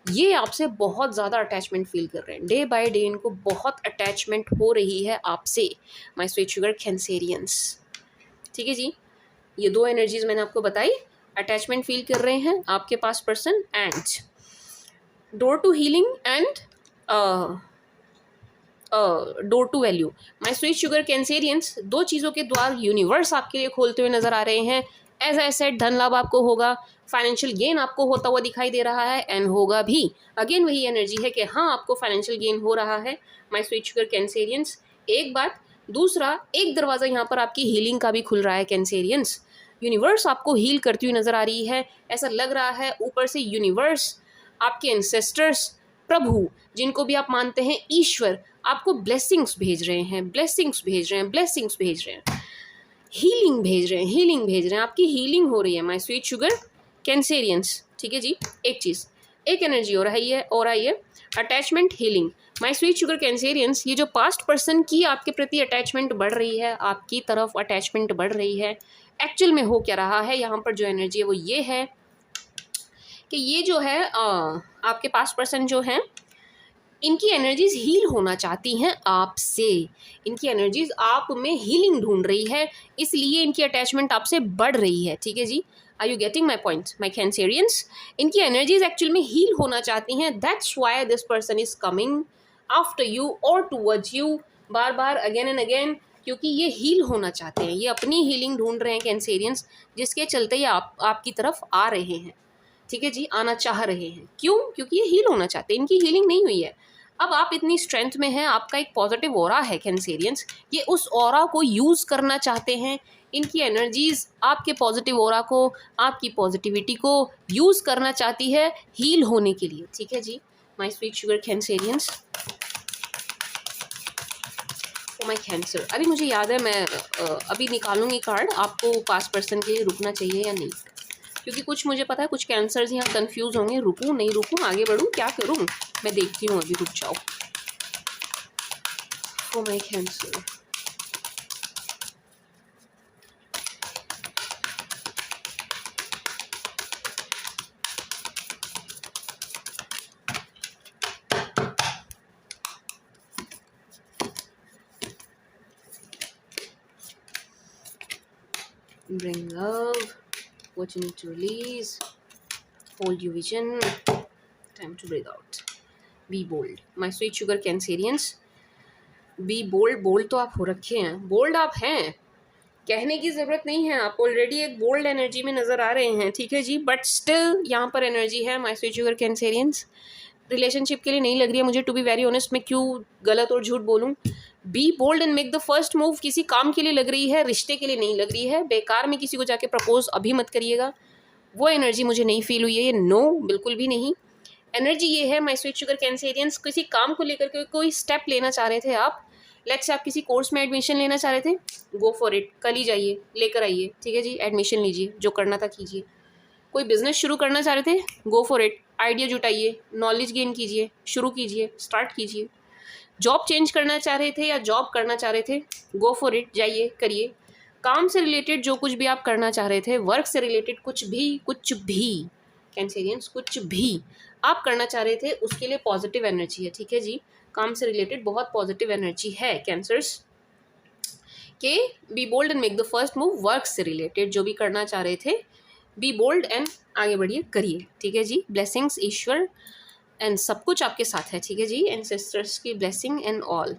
ये आपसे बहुत ज़्यादा अटैचमेंट फील कर रहे हैं। डे बाय डे इनको बहुत अटैचमेंट हो रही है आपसे माय स्वीट शुगर कैंसेरियंस। ठीक है जी, ये दो एनर्जीज मैंने आपको बताई, अटैचमेंट फील कर रहे हैं आपके पास person, and door to healing and door to value. My sweet sugar cancerians, दो चीज़ों के द्वार यूनिवर्स आपके लिए खोलते हुए नजर आ रहे हैं। एज आई सेड, धन लाभ आपको होगा, फाइनेंशियल गेन आपको होता हुआ दिखाई दे रहा है, एंड होगा भी। अगेन वही एनर्जी है कि हाँ, आपको फाइनेंशियल गेन हो रहा है माय स्वीट शुगर कैंसेरियंस। एक बात, दूसरा, एक दरवाज़ा यहाँ पर आपकी हीलिंग का भी खुल रहा है कैंसेरियंस। यूनिवर्स आपको हील करती हुई नज़र आ रही है। ऐसा लग रहा है ऊपर से यूनिवर्स, आपके एंसेस्टर्स, प्रभु, जिनको भी आप मानते हैं, ईश्वर, आपको ब्लेसिंग्स भेज रहे हैं, ब्लेसिंग्स भेज रहे हैं, ब्लेसिंग्स भेज रहे हैं, हीलिंग भेज रहे हैं, हीलिंग भेज रहे हैं, आपकी हीलिंग हो रही है माय स्वीट शुगर कैंसेरियंस। ठीक है जी, एक चीज़, एक एनर्जी हो रही है, और आई है attachment healing. My sweet sugar Cancerians, ये जो पास्ट पर्सन की आपके प्रति अटैचमेंट बढ़ रही है, आपकी तरफ अटैचमेंट बढ़ रही है, एक्चुअल में हो क्या रहा है यहाँ पर? जो एनर्जी है वो ये है कि ये जो है आपके पास्ट पर्सन जो हैं, इनकी एनर्जीज हील होना चाहती हैं आपसे, इनकी एनर्जीज आप में हीलिंग ढूंढ रही है, इसलिए इनकी अटैचमेंट आपसे बढ़ रही है। ठीक है जी, are you getting my point my cancerians? इनकी एनर्जीज एक्चुअल में हील होना चाहती हैं, that's why this person is coming after you और टूवर्ड्स यू, बार बार, अगेन एंड अगेन, क्योंकि ये हील होना चाहते हैं, ये अपनी हीलिंग ढूंढ रहे हैं कैंसेरियंस, जिसके चलते ये आपकी तरफ आ रहे हैं। ठीक है जी, आना चाह रहे हैं, क्यों? क्योंकि ये हील होना चाहते हैं, इनकी हीलिंग नहीं हुई है। अब आप इतनी स्ट्रेंथ में हैं, आपका एक पॉजिटिव ऑरा है कैंसेरियंस, ये उस ऑरा को यूज़ करना चाहते हैं, इनकी एनर्जीज आपके पॉजिटिव ऑरा को, आपकी पॉजिटिविटी को यूज़ करना चाहती है हील होने के लिए। ठीक है जी, my sweet sugar cancerians, oh my cancer. अभी मुझे याद है, मैं अभी निकालूंगी कार्ड, आपको पास्ट पर्सन के रुकना चाहिए या नहीं, क्योंकि कुछ मुझे पता है कुछ कैंसर्स यहाँ कंफ्यूज होंगे, रुकूं नहीं रुकूं, आगे बढ़ूं क्या करूं, मैं देखती हूँ, अभी रुक जाओ। ओ my cancer, bring love, what you need to release, hold your vision, time to breathe out, be bold, my sweet sugar cancerians, be bold। Bold तो आप हो रखे हैं, बोल्ड आप हैं, कहने की ज़रूरत नहीं है, आप ऑलरेडी एक बोल्ड एनर्जी में नज़र आ रहे हैं। ठीक है जी, बट स्टिल यहाँ पर एनर्जी है my sweet sugar Cancerians, relationship के लिए नहीं लग रही है मुझे, टू बी वेरी ऑनेस्ट, मैं क्यों गलत और झूठ बोलूँ। Be bold and make the first move, किसी काम के लिए लग रही है, रिश्ते के लिए नहीं लग रही है, बेकार में किसी को जाके प्रपोज अभी मत करिएगा, वो एनर्जी मुझे नहीं फील हुई है, ये नो, बिल्कुल भी नहीं। एनर्जी ये है माय स्वीट शुगर कैंसेरियंस, किसी काम को लेकर के कोई स्टेप लेना चाह रहे थे आप, लेट्स से आप किसी कोर्स में एडमिशन लेना चाह रहे थे, गो फॉर इट, कल ही जाइए, लेकर आइए। ठीक है जी, एडमिशन लीजिए, जो करना था कीजिए। कोई बिजनेस शुरू करना चाह रहे थे, गो फॉर इट, आइडिया जुटाइए, नॉलेज गेन कीजिए, शुरू कीजिए, स्टार्ट कीजिए। जॉब चेंज करना चाह रहे थे या जॉब करना चाह रहे थे, गो फॉर इट, जाइए करिए। काम से रिलेटेड जो कुछ भी आप करना चाह रहे थे, वर्क से रिलेटेड कुछ भी कैंसेरियंस, कुछ भी आप करना चाह रहे थे, उसके लिए पॉजिटिव एनर्जी है। ठीक है जी, काम से रिलेटेड बहुत पॉजिटिव एनर्जी है कैंसर्स के। Be bold and make the first move, work से रिलेटेड जो भी करना चाह रहे थे, बी बोल्ड एंड आगे बढ़िए, करिए। ठीक है जी, ब्लेसिंग्स ईश्वर एंड सब कुछ आपके साथ है, ठीक है जी, एंसेस्टर्स की blessing and all.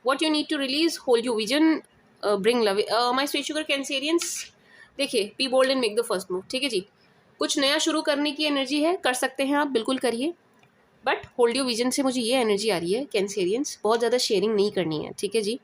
What you need to release, hold your vision, bring love. My sweet sugar cancerians, देखिए, be bold and make the first move, ठीक है जी. कुछ नया शुरू करने की एनर्जी है, कर सकते हैं आप, बिल्कुल करिए, बट होल्ड योर विजन से मुझे ये एनर्जी आ रही है कैंसेरियंस, बहुत ज़्यादा शेयरिंग नहीं करनी है, ठीक है जी.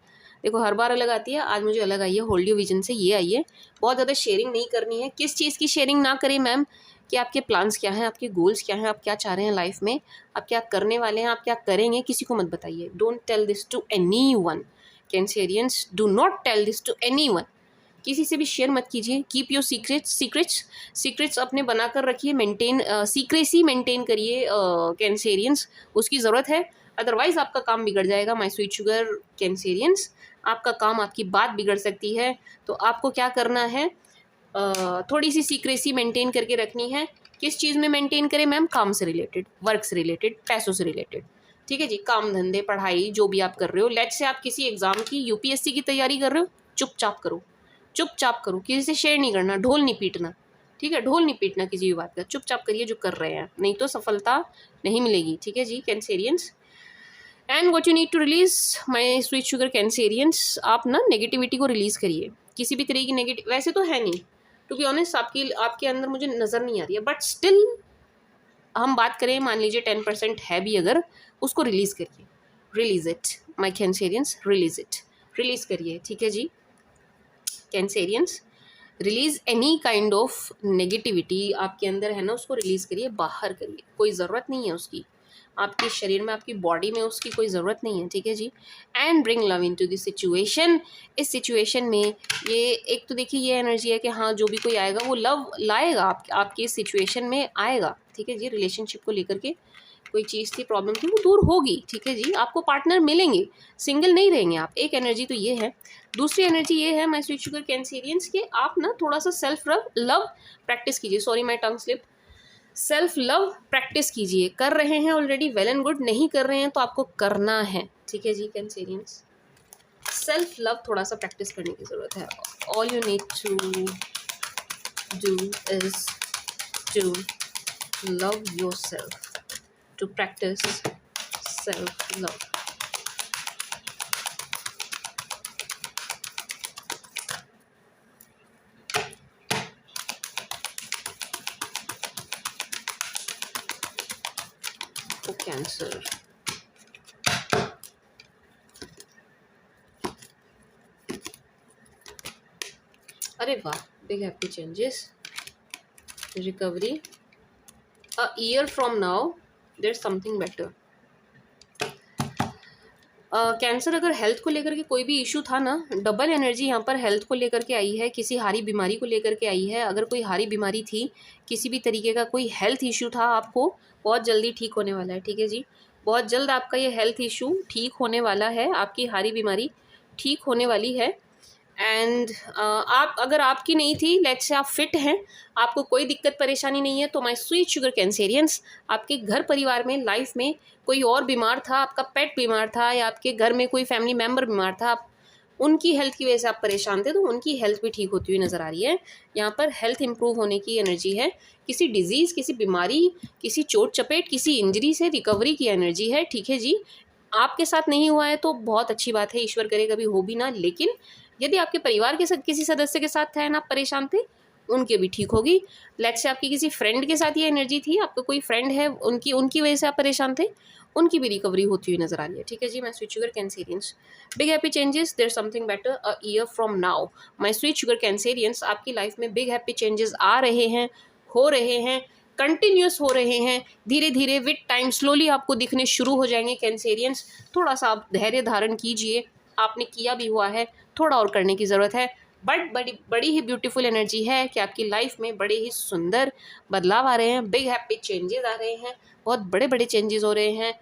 देखो हर बार अलग आती है, आज मुझे अलग आई है, होल्ड योर विजन से ये आई है, बहुत ज़्यादा शेयरिंग नहीं करनी है. किस चीज़ की शेयरिंग ना करें मैम, कि आपके प्लान्स क्या हैं, आपके गोल्स क्या हैं, आप क्या चाह रहे हैं लाइफ में, आप क्या करने वाले हैं, आप क्या करेंगे, किसी को मत बताइए. Don't tell this to anyone Cancerians, do not tell this to anyone. किसी से भी शेयर मत कीजिए. कीप योर सीक्रेट्स अपने बनाकर रखिए, मेंटेन सीक्रेसी मेंटेन करिए कैंसेरियंस, उसकी ज़रूरत है, अदरवाइज़ आपका काम बिगड़ जाएगा. माय स्वीट शुगर कैंसेरियंस, आपका काम, आपकी बात बिगड़ सकती है. तो आपको क्या करना है, थोड़ी सी सीक्रेसी मेंटेन करके रखनी है. किस चीज़ में मेंटेन करें मैम, काम से रिलेटेड, वर्क से रिलेटेड, पैसों से रिलेटेड, ठीक है जी. काम धंधे पढ़ाई जो भी आप कर रहे हो, लेट्स से आप किसी एग्ज़ाम की यूपीएससी की तैयारी कर रहे हो, चुपचाप करो, चुपचाप करो, किसी से शेयर नहीं करना, ढोल नहीं पीटना, ठीक है, ढोल नहीं पीटना किसी भी बात का, चुपचाप करिए जो कर रहे हैं, नहीं तो सफलता नहीं मिलेगी, ठीक है जी cancerians. And what you need to release, my sweet sugar cancerians, आप ना नेगेटिविटी को रिलीज़ करिए. किसी भी तरह की नेगेटिव, वैसे तो है नहीं, टू बी ऑनेस्ट, आपके अंदर मुझे नज़र नहीं आ रही है, बट स्टिल हम बात करें, मान लीजिए 10% है भी अगर, उसको रिलीज़ करिए. Release it my cancerians, release it, release करिए, ठीक है जी cancerians. Release any kind of negativity आपके अंदर है ना, उसको रिलीज़ करिए, बाहर करिए, कोई ज़रूरत नहीं है उसकी, आपके शरीर में, आपकी बॉडी में उसकी कोई ज़रूरत नहीं है, ठीक है जी. And bring love into this situation. इस सिचुएशन में ये एक तो देखिए ये एनर्जी है कि हाँ जो भी कोई आएगा वो लव लाएगा, आपकी इस सिचुएशन में आएगा, ठीक है जी. रिलेशनशिप को लेकर के कोई चीज़ थी, प्रॉब्लम थी, वो दूर होगी, ठीक है जी. आपको पार्टनर मिलेंगे, सिंगल नहीं रहेंगे आप. एक एनर्जी तो ये है. दूसरी एनर्जी ये है माय स्वीट शुगर कैंसेरियंस, कि आप ना थोड़ा सा सेल्फ लव प्रैक्टिस कीजिए. Sorry my tongue slip. Self love practice कीजिए. कर रहे हैं ऑलरेडी, वेल एंड गुड, नहीं कर रहे हैं तो आपको करना है, ठीक है जी कैंसेरियंस. सेल्फ लव थोड़ा सा प्रैक्टिस करने की ज़रूरत है. All you need to do is to love yourself, to practice self-love. For Cancer. अरे वाह, big happy changes, recovery. A year from now there's something better. Cancer, अगर health को लेकर के कोई भी इशू था ना, डबल एनर्जी यहाँ पर हेल्थ को लेकर के आई है, किसी हारी बीमारी को लेकर के आई है. अगर कोई हारी बीमारी थी, किसी भी तरीके का कोई हेल्थ इशू था, आपको बहुत जल्दी ठीक होने वाला है, ठीक है जी. बहुत जल्द आपका ये हेल्थ इशू ठीक होने वाला है, आपकी हारी बीमारी ठीक होने वाली है. एंड आप, अगर आपकी नहीं थी, लेट्स से आप फिट हैं, आपको कोई दिक्कत परेशानी नहीं है, तो माय स्वीट शुगर कैंसेरियंस, आपके घर परिवार में, लाइफ में कोई और बीमार था, आपका पेट बीमार था, या आपके घर में कोई फैमिली मेम्बर बीमार था, आप उनकी हेल्थ की वजह से आप परेशान थे, तो उनकी हेल्थ भी ठीक होती हुई नज़र आ रही है. यहाँ पर हेल्थ इंप्रूव होने की एनर्जी है. किसी डिजीज़, किसी बीमारी, किसी चोट चपेट, किसी इंजरी से रिकवरी की एनर्जी है, ठीक है जी. आपके साथ नहीं हुआ है तो बहुत अच्छी बात है, ईश्वर करे कभी हो भी ना. लेकिन यदि आपके परिवार के साथ किसी सदस्य के साथ है ना, आप परेशान थे, उनके भी ठीक होगी. लेट्स से आपकी किसी फ्रेंड के साथ ये एनर्जी थी, आपका कोई फ्रेंड है, उनकी वजह से आप परेशान थे, उनकी भी रिकवरी होती हुई नजर आ रही है, ठीक है जी. My sweet sugar cancerians, big happy changes, there something better a year from now. My sweet sugar cancerians, आपकी लाइफ में बिग हैप्पी चेंजेस आ रहे हैं, हो रहे हैं, कंटिन्यूस हो रहे हैं, धीरे धीरे विद टाइम स्लोली आपको दिखने शुरू हो जाएंगे कैंसेरियंस. थोड़ा सा आप धैर्य धारण कीजिए, आपने किया भी हुआ है, थोड़ा और करने की ज़रूरत है. बट बड़ी ही ब्यूटीफुल एनर्जी है कि आपकी लाइफ में बड़े ही सुंदर बदलाव आ रहे हैं, बिग हैप्पी चेंजेस आ रहे हैं, बहुत बड़े बड़े चेंजेस हो रहे हैं,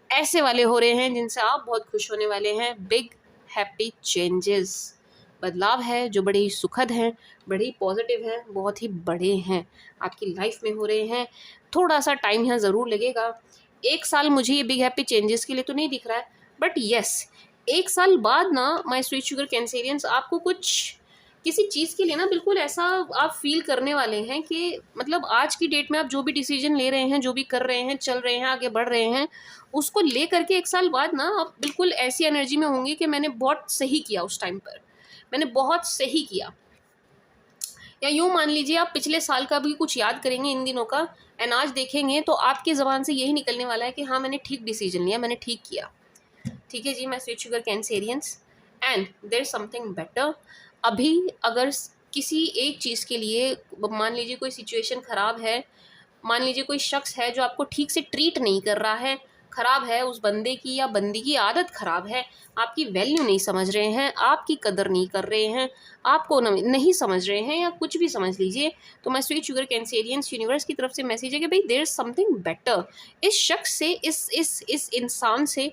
ऐसे वाले हो रहे हैं जिनसे आप बहुत खुश होने वाले हैं. बिग हैप्पी चेंजेस, बदलाव है जो बड़े ही सुखद हैं, बड़े ही पॉजिटिव हैं, बहुत ही बड़े हैं, आपकी लाइफ में हो रहे हैं. थोड़ा सा टाइम यहाँ ज़रूर लगेगा. 1 साल मुझे ये बिग हैप्पी चेंजेस के लिए तो नहीं दिख रहा है, बट येस 1 साल बाद ना माय स्वीट शुगर कैंसेरियंस, आपको कुछ किसी चीज़ के लिए ना बिल्कुल ऐसा आप फील करने वाले हैं कि मतलब आज की डेट में आप जो भी डिसीजन ले रहे हैं, जो भी कर रहे हैं, चल रहे हैं, आगे बढ़ रहे हैं, उसको ले करके 1 साल बाद ना आप बिल्कुल ऐसी एनर्जी में होंगे कि मैंने बहुत सही किया उस टाइम पर, मैंने बहुत सही किया। या यूँ मान लीजिए आप पिछले साल का भी कुछ याद करेंगे इन दिनों का एंड आज देखेंगे तो आपकी ज़बान से यही निकलने वाला है कि हाँ, मैंने ठीक डिसीजन लिया, मैंने ठीक किया। ठीक है जी, मैं sweet sugar Cancerians and there something better. अभी अगर किसी एक चीज़ के लिए मान लीजिए कोई सिचुएशन ख़राब है, मान लीजिए कोई शख्स है जो आपको ठीक से ट्रीट नहीं कर रहा है, ख़राब है, उस बंदे की या बंदी की आदत ख़राब है, आपकी वैल्यू नहीं समझ रहे हैं, आपकी कदर नहीं कर रहे हैं, आपको नहीं समझ रहे हैं या कुछ भी समझ लीजिए, तो मैं स्वीट शुगर कैंसेरियंस यूनिवर्स की तरफ से मैसेज है कि भाई देयर इज़ समथिंग बेटर। इस शख्स से, इस इंसान से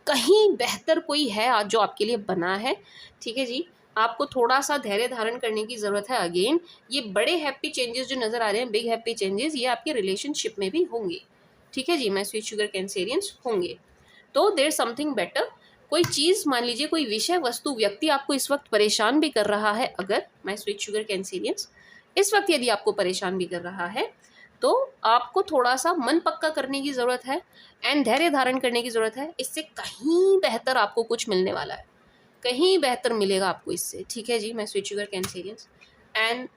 कहीं बेहतर कोई है आज जो आपके लिए बना है। ठीक है जी, आपको थोड़ा-सा धैर्य धारण करने की ज़रूरत है। अगेन ये बड़े हैप्पी चेंजेस जो नज़र आ रहे हैं, बिग हैप्पी चेंजेस, ये आपके रिलेशनशिप में भी होंगे। ठीक है जी, मैं स्वीट शुगर कैंसेरियंस होंगे। तो देयर समथिंग बेटर, कोई चीज़ मान लीजिए, कोई विषय, वस्तु, व्यक्ति आपको इस वक्त परेशान भी कर रहा है, अगर मैं स्वीट शुगर कैंसेरियंस इस वक्त यदि आपको परेशान भी कर रहा है, तो आपको थोड़ा-सा मन पक्का करने की ज़रूरत है एंड धैर्य धारण करने की ज़रूरत है। इससे कहीं बेहतर आपको कुछ मिलने वाला है, कहीं बेहतर मिलेगा आपको इससे। ठीक है जी, मैं sweet sugar Cancerians and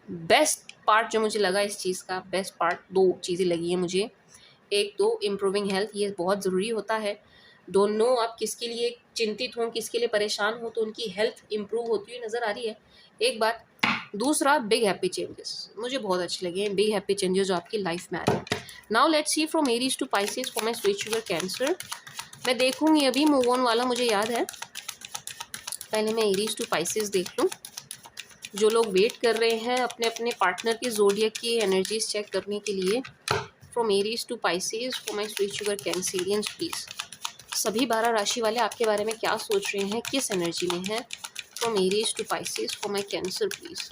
best part जो मुझे लगा इस चीज़ का, बेस्ट पार्ट 2 चीज़ें लगी हैं मुझे। एक तो इम्प्रूविंग हेल्थ, ये बहुत ज़रूरी होता है। दोनों आप किसके लिए चिंतित हों, किसके लिए परेशान हो, तो उनकी हेल्थ इम्प्रूव होती हुई नज़र आ रही है, एक बात। दूसरा बिग हैप्पी चेंजेस, मुझे बहुत अच्छे लगे हैं बिग हैप्पी चेंजेस जो आपकी लाइफ में आ रहे हैं। Now let's see from Aries to Pisces for my sweet sugar Cancer. मैं देखूंगी अभी मूव ऑन वाला, मुझे याद है, पहले मैं एरीज टू पाइसेस देख लूँ। जो लोग वेट कर रहे हैं अपने अपने पार्टनर की ज़ोडिएक की एनर्जीज चेक करने के लिए, from Aries to Pisces for my sweet sugar Cancerians please. सभी 12 राशि वाले आपके बारे में क्या सोच रहे हैं, किस एनर्जी में हैं? From Aries to Pisces for my Cancer please.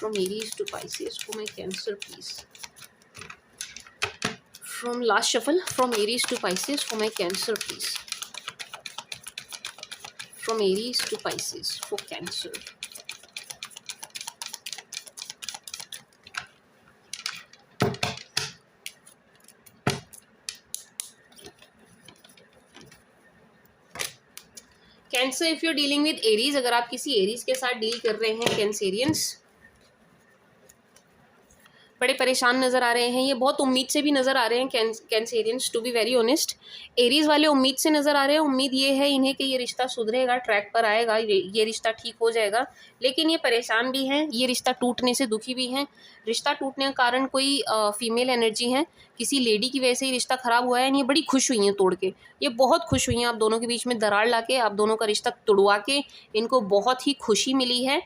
From Aries to Pisces for my Cancer please. From last shuffle, from Aries to Pisces for my Cancer please. From Aries to Pisces for Cancer. Cancer, if you are dealing with Aries, अगर आप किसी Aries के साथ deal कर रहे हैं Cancerians, बड़े परेशान नज़र आ रहे हैं, ये बहुत उम्मीद से भी नज़र आ रहे हैं Cancerians, to be very honest. Aries वाले उम्मीद से नज़र आ रहे हैं, उम्मीद ये है इन्हें कि ये रिश्ता सुधरेगा, ट्रैक पर आएगा, ये रिश्ता ठीक हो जाएगा, लेकिन ये परेशान भी हैं, ये रिश्ता टूटने से दुखी भी हैं। रिश्ता टूटने का कारण कोई फीमेल एनर्जी है, किसी लेडी की वजह से ही रिश्ता ख़राब हुआ है एंड ये बड़ी खुश हुई हैं तोड़ के, ये बहुत खुश हुई हैं आप दोनों के बीच में दरार ला के, आप दोनों का रिश्ता तुड़वा के, इनको बहुत ही खुशी मिली है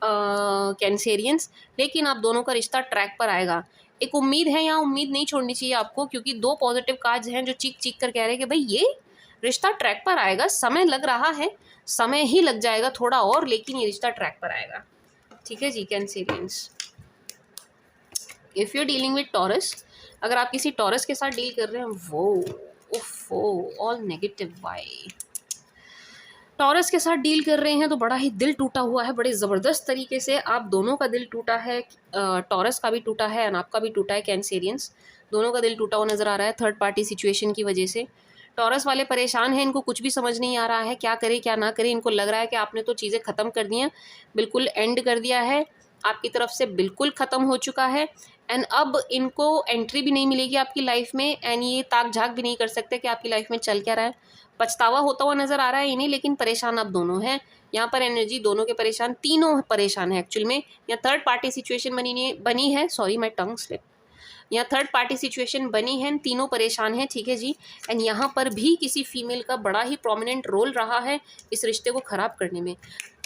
कैंसेरियंस, लेकिन आप दोनों का रिश्ता ट्रैक पर आएगा। एक उम्मीद है, यहाँ उम्मीद नहीं छोड़नी चाहिए आपको, क्योंकि 2 पॉजिटिव कार्ड्स हैं जो चीख चीख कर कह रहे हैं कि भाई ये रिश्ता ट्रैक पर आएगा, समय लग रहा है, समय ही लग जाएगा थोड़ा और, लेकिन ये रिश्ता ट्रैक पर आएगा। ठीक है जी cancerians. If you are dealing with Taurus, अगर आप किसी टॉरस के साथ डील कर रहे हैं, वो ऑल नेगेटिव वाई। टॉरस के साथ डील कर रहे हैं तो बड़ा ही दिल टूटा हुआ है, बड़े ज़बरदस्त तरीके से आप दोनों का दिल टूटा है, टॉरस का भी टूटा है और आपका भी टूटा है कैंसेरियंस, दोनों का दिल टूटा हुआ नज़र आ रहा है थर्ड पार्टी सिचुएशन की वजह से। टॉरस वाले परेशान हैं, इनको कुछ भी समझ नहीं आ रहा है, क्या करे क्या ना करे। इनको लग रहा है कि आपने तो चीज़ें ख़त्म कर दी हैं, बिल्कुल एंड कर दिया है, आपकी तरफ से बिल्कुल ख़त्म हो चुका है एंड अब इनको एंट्री भी नहीं मिलेगी आपकी लाइफ में एंड ये ताक झाक भी नहीं कर सकते कि आपकी लाइफ में चल क्या रहा है। पछतावा होता हुआ नज़र आ रहा है इन्हें, लेकिन परेशान आप दोनों हैं। यहाँ पर एनर्जी दोनों के परेशान, तीनों परेशान है एक्चुअल में। यहाँ थर्ड पार्टी सिचुएशन बनी है, सॉरी माय टंग स्लिप, यहाँ थर्ड पार्टी सिचुएशन बनी है, तीनों परेशान हैं। ठीक है जी, एंड यहाँ पर भी किसी फीमेल का बड़ा ही प्रोमिनेंट रोल रहा है इस रिश्ते को ख़राब करने में।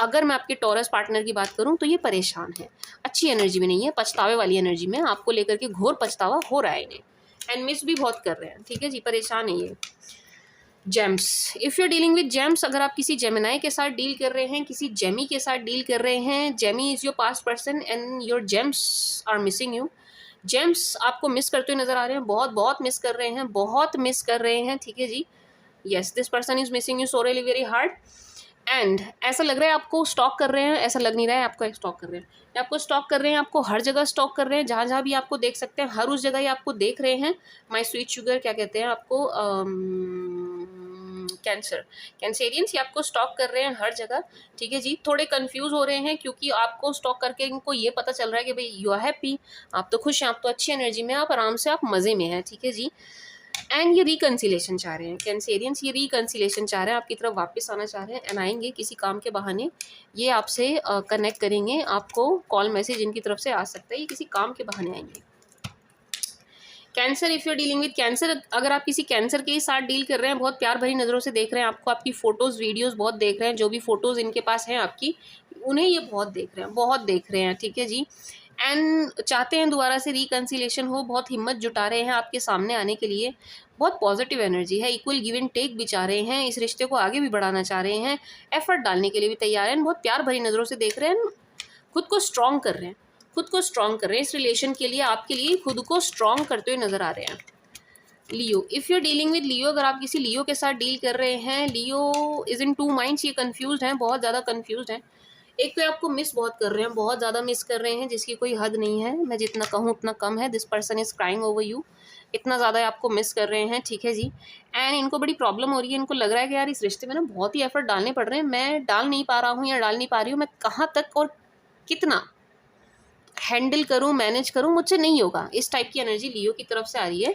अगर मैं आपके टॉरस पार्टनर की बात करूँ तो ये परेशान है, अच्छी एनर्जी में नहीं है, पछतावे वाली एनर्जी में, आपको लेकर के घोर पछतावा हो रहा है इन्हें एंड मिस भी बहुत कर रहे हैं। ठीक है जी, परेशान है ये। Gems, if you are dealing with Gems, अगर आप किसी जेमिनाई के साथ डील कर रहे हैं, किसी जेमी के साथ डील कर रहे हैं, Jamie is your past person and your Gems are missing you. Gems आपको मिस करते हुए नज़र आ रहे हैं, बहुत बहुत मिस कर रहे हैं, बहुत मिस कर रहे हैं। ठीक है जी, yes this person is missing you so really very hard and ऐसा लग रहा है आपको स्टॉक कर रहे हैं, ऐसा लग नहीं रहा है आपको स्टॉक कर रहे हैं, ये आपको स्टॉक कर रहे हैं, आपको हर जगह स्टॉक कर रहे हैं, जहाँ जहाँ भी आपको देख सकते हैं हर उस जगह ये आपको देख रहे हैं। माय स्वीट शुगर क्या कहते हैं आपको, कैंसेरियंस, ये आपको स्टॉक कर रहे हैं हर जगह, ठीक है जी। थोड़े कंफ्यूज हो रहे हैं क्योंकि आपको स्टॉक करके इनको ये पता चल रहा है कि भाई यू आर हैप्पी, आप तो खुश हैं, आप तो अच्छी एनर्जी में, आप आराम से, आप मज़े में हैं, ठीक है जी। एंड ये रिकन्सिलेशन चाह रहे हैं कैंसेरियंस, ये रिकन्सिलेशन चाह रहे हैं, आपकी तरफ वापस आना चाह रहे हैं, एंड आएंगे किसी काम के बहाने, ये आपसे कनेक्ट करेंगे, आपको कॉल मैसेज इनकी तरफ से आ सकता है, ये किसी काम के बहाने आएंगे। Cancer, if you are dealing with Cancer, अगर आप किसी कैंसर के साथ डील कर रहे हैं, बहुत प्यार भरी नज़रों से देख रहे हैं आपको, आपकी फ़ोटोज़ वीडियोज़ बहुत देख रहे हैं, जो भी फ़ोटोज़ इनके पास हैं आपकी, उन्हें ये बहुत देख रहे हैं, बहुत देख रहे हैं, ठीक है जी। एंड चाहते हैं दोबारा से रिकन्सिलेशन हो, बहुत हिम्मत जुटा रहे हैं आपके सामने आने के लिए, बहुत पॉजिटिव एनर्जी है, इक्वल गिव एंड टेक भी चाह रहे हैं, इस रिश्ते को आगे भी बढ़ाना चाह रहे हैं, एफर्ट डालने के लिए भी तैयार हैं, बहुत प्यार भरी नज़रों से देख रहे हैं, खुद को स्ट्रॉन्ग कर रहे हैं, खुद को स्ट्रॉन्ग कर रहे हैं इस रिलेशन के लिए, आपके लिए खुद को स्ट्रॉन्ग करते हुए नज़र आ रहे हैं। Leo, if you are dealing with Leo, अगर आप किसी लियो के साथ डील कर रहे हैं, लियो इज़ इन टू माइंड्स, ये कंफ्यूज हैं, बहुत ज़्यादा कंफ्यूज हैं। एक तो आपको मिस बहुत कर रहे हैं, बहुत ज़्यादा मिस कर रहे हैं, जिसकी कोई हद नहीं है, मैं जितना कहूँ उतना कम है, this person is crying over you, इतना ज़्यादा आपको मिस कर रहे हैं, ठीक है जी। एंड इनको बड़ी प्रॉब्लम हो रही है, इनको लग रहा है कि यार इस रिश्ते में ना बहुत ही एफर्ट डालने पड़ रहे हैं, मैं डाल नहीं पा रहा हूँ या डाल नहीं पा रही हूँ, मैं कहाँ तक और कितना हैंडल करूँ, मैनेज करूँ, मुझसे नहीं होगा, इस टाइप की एनर्जी लियो की तरफ से आ रही है,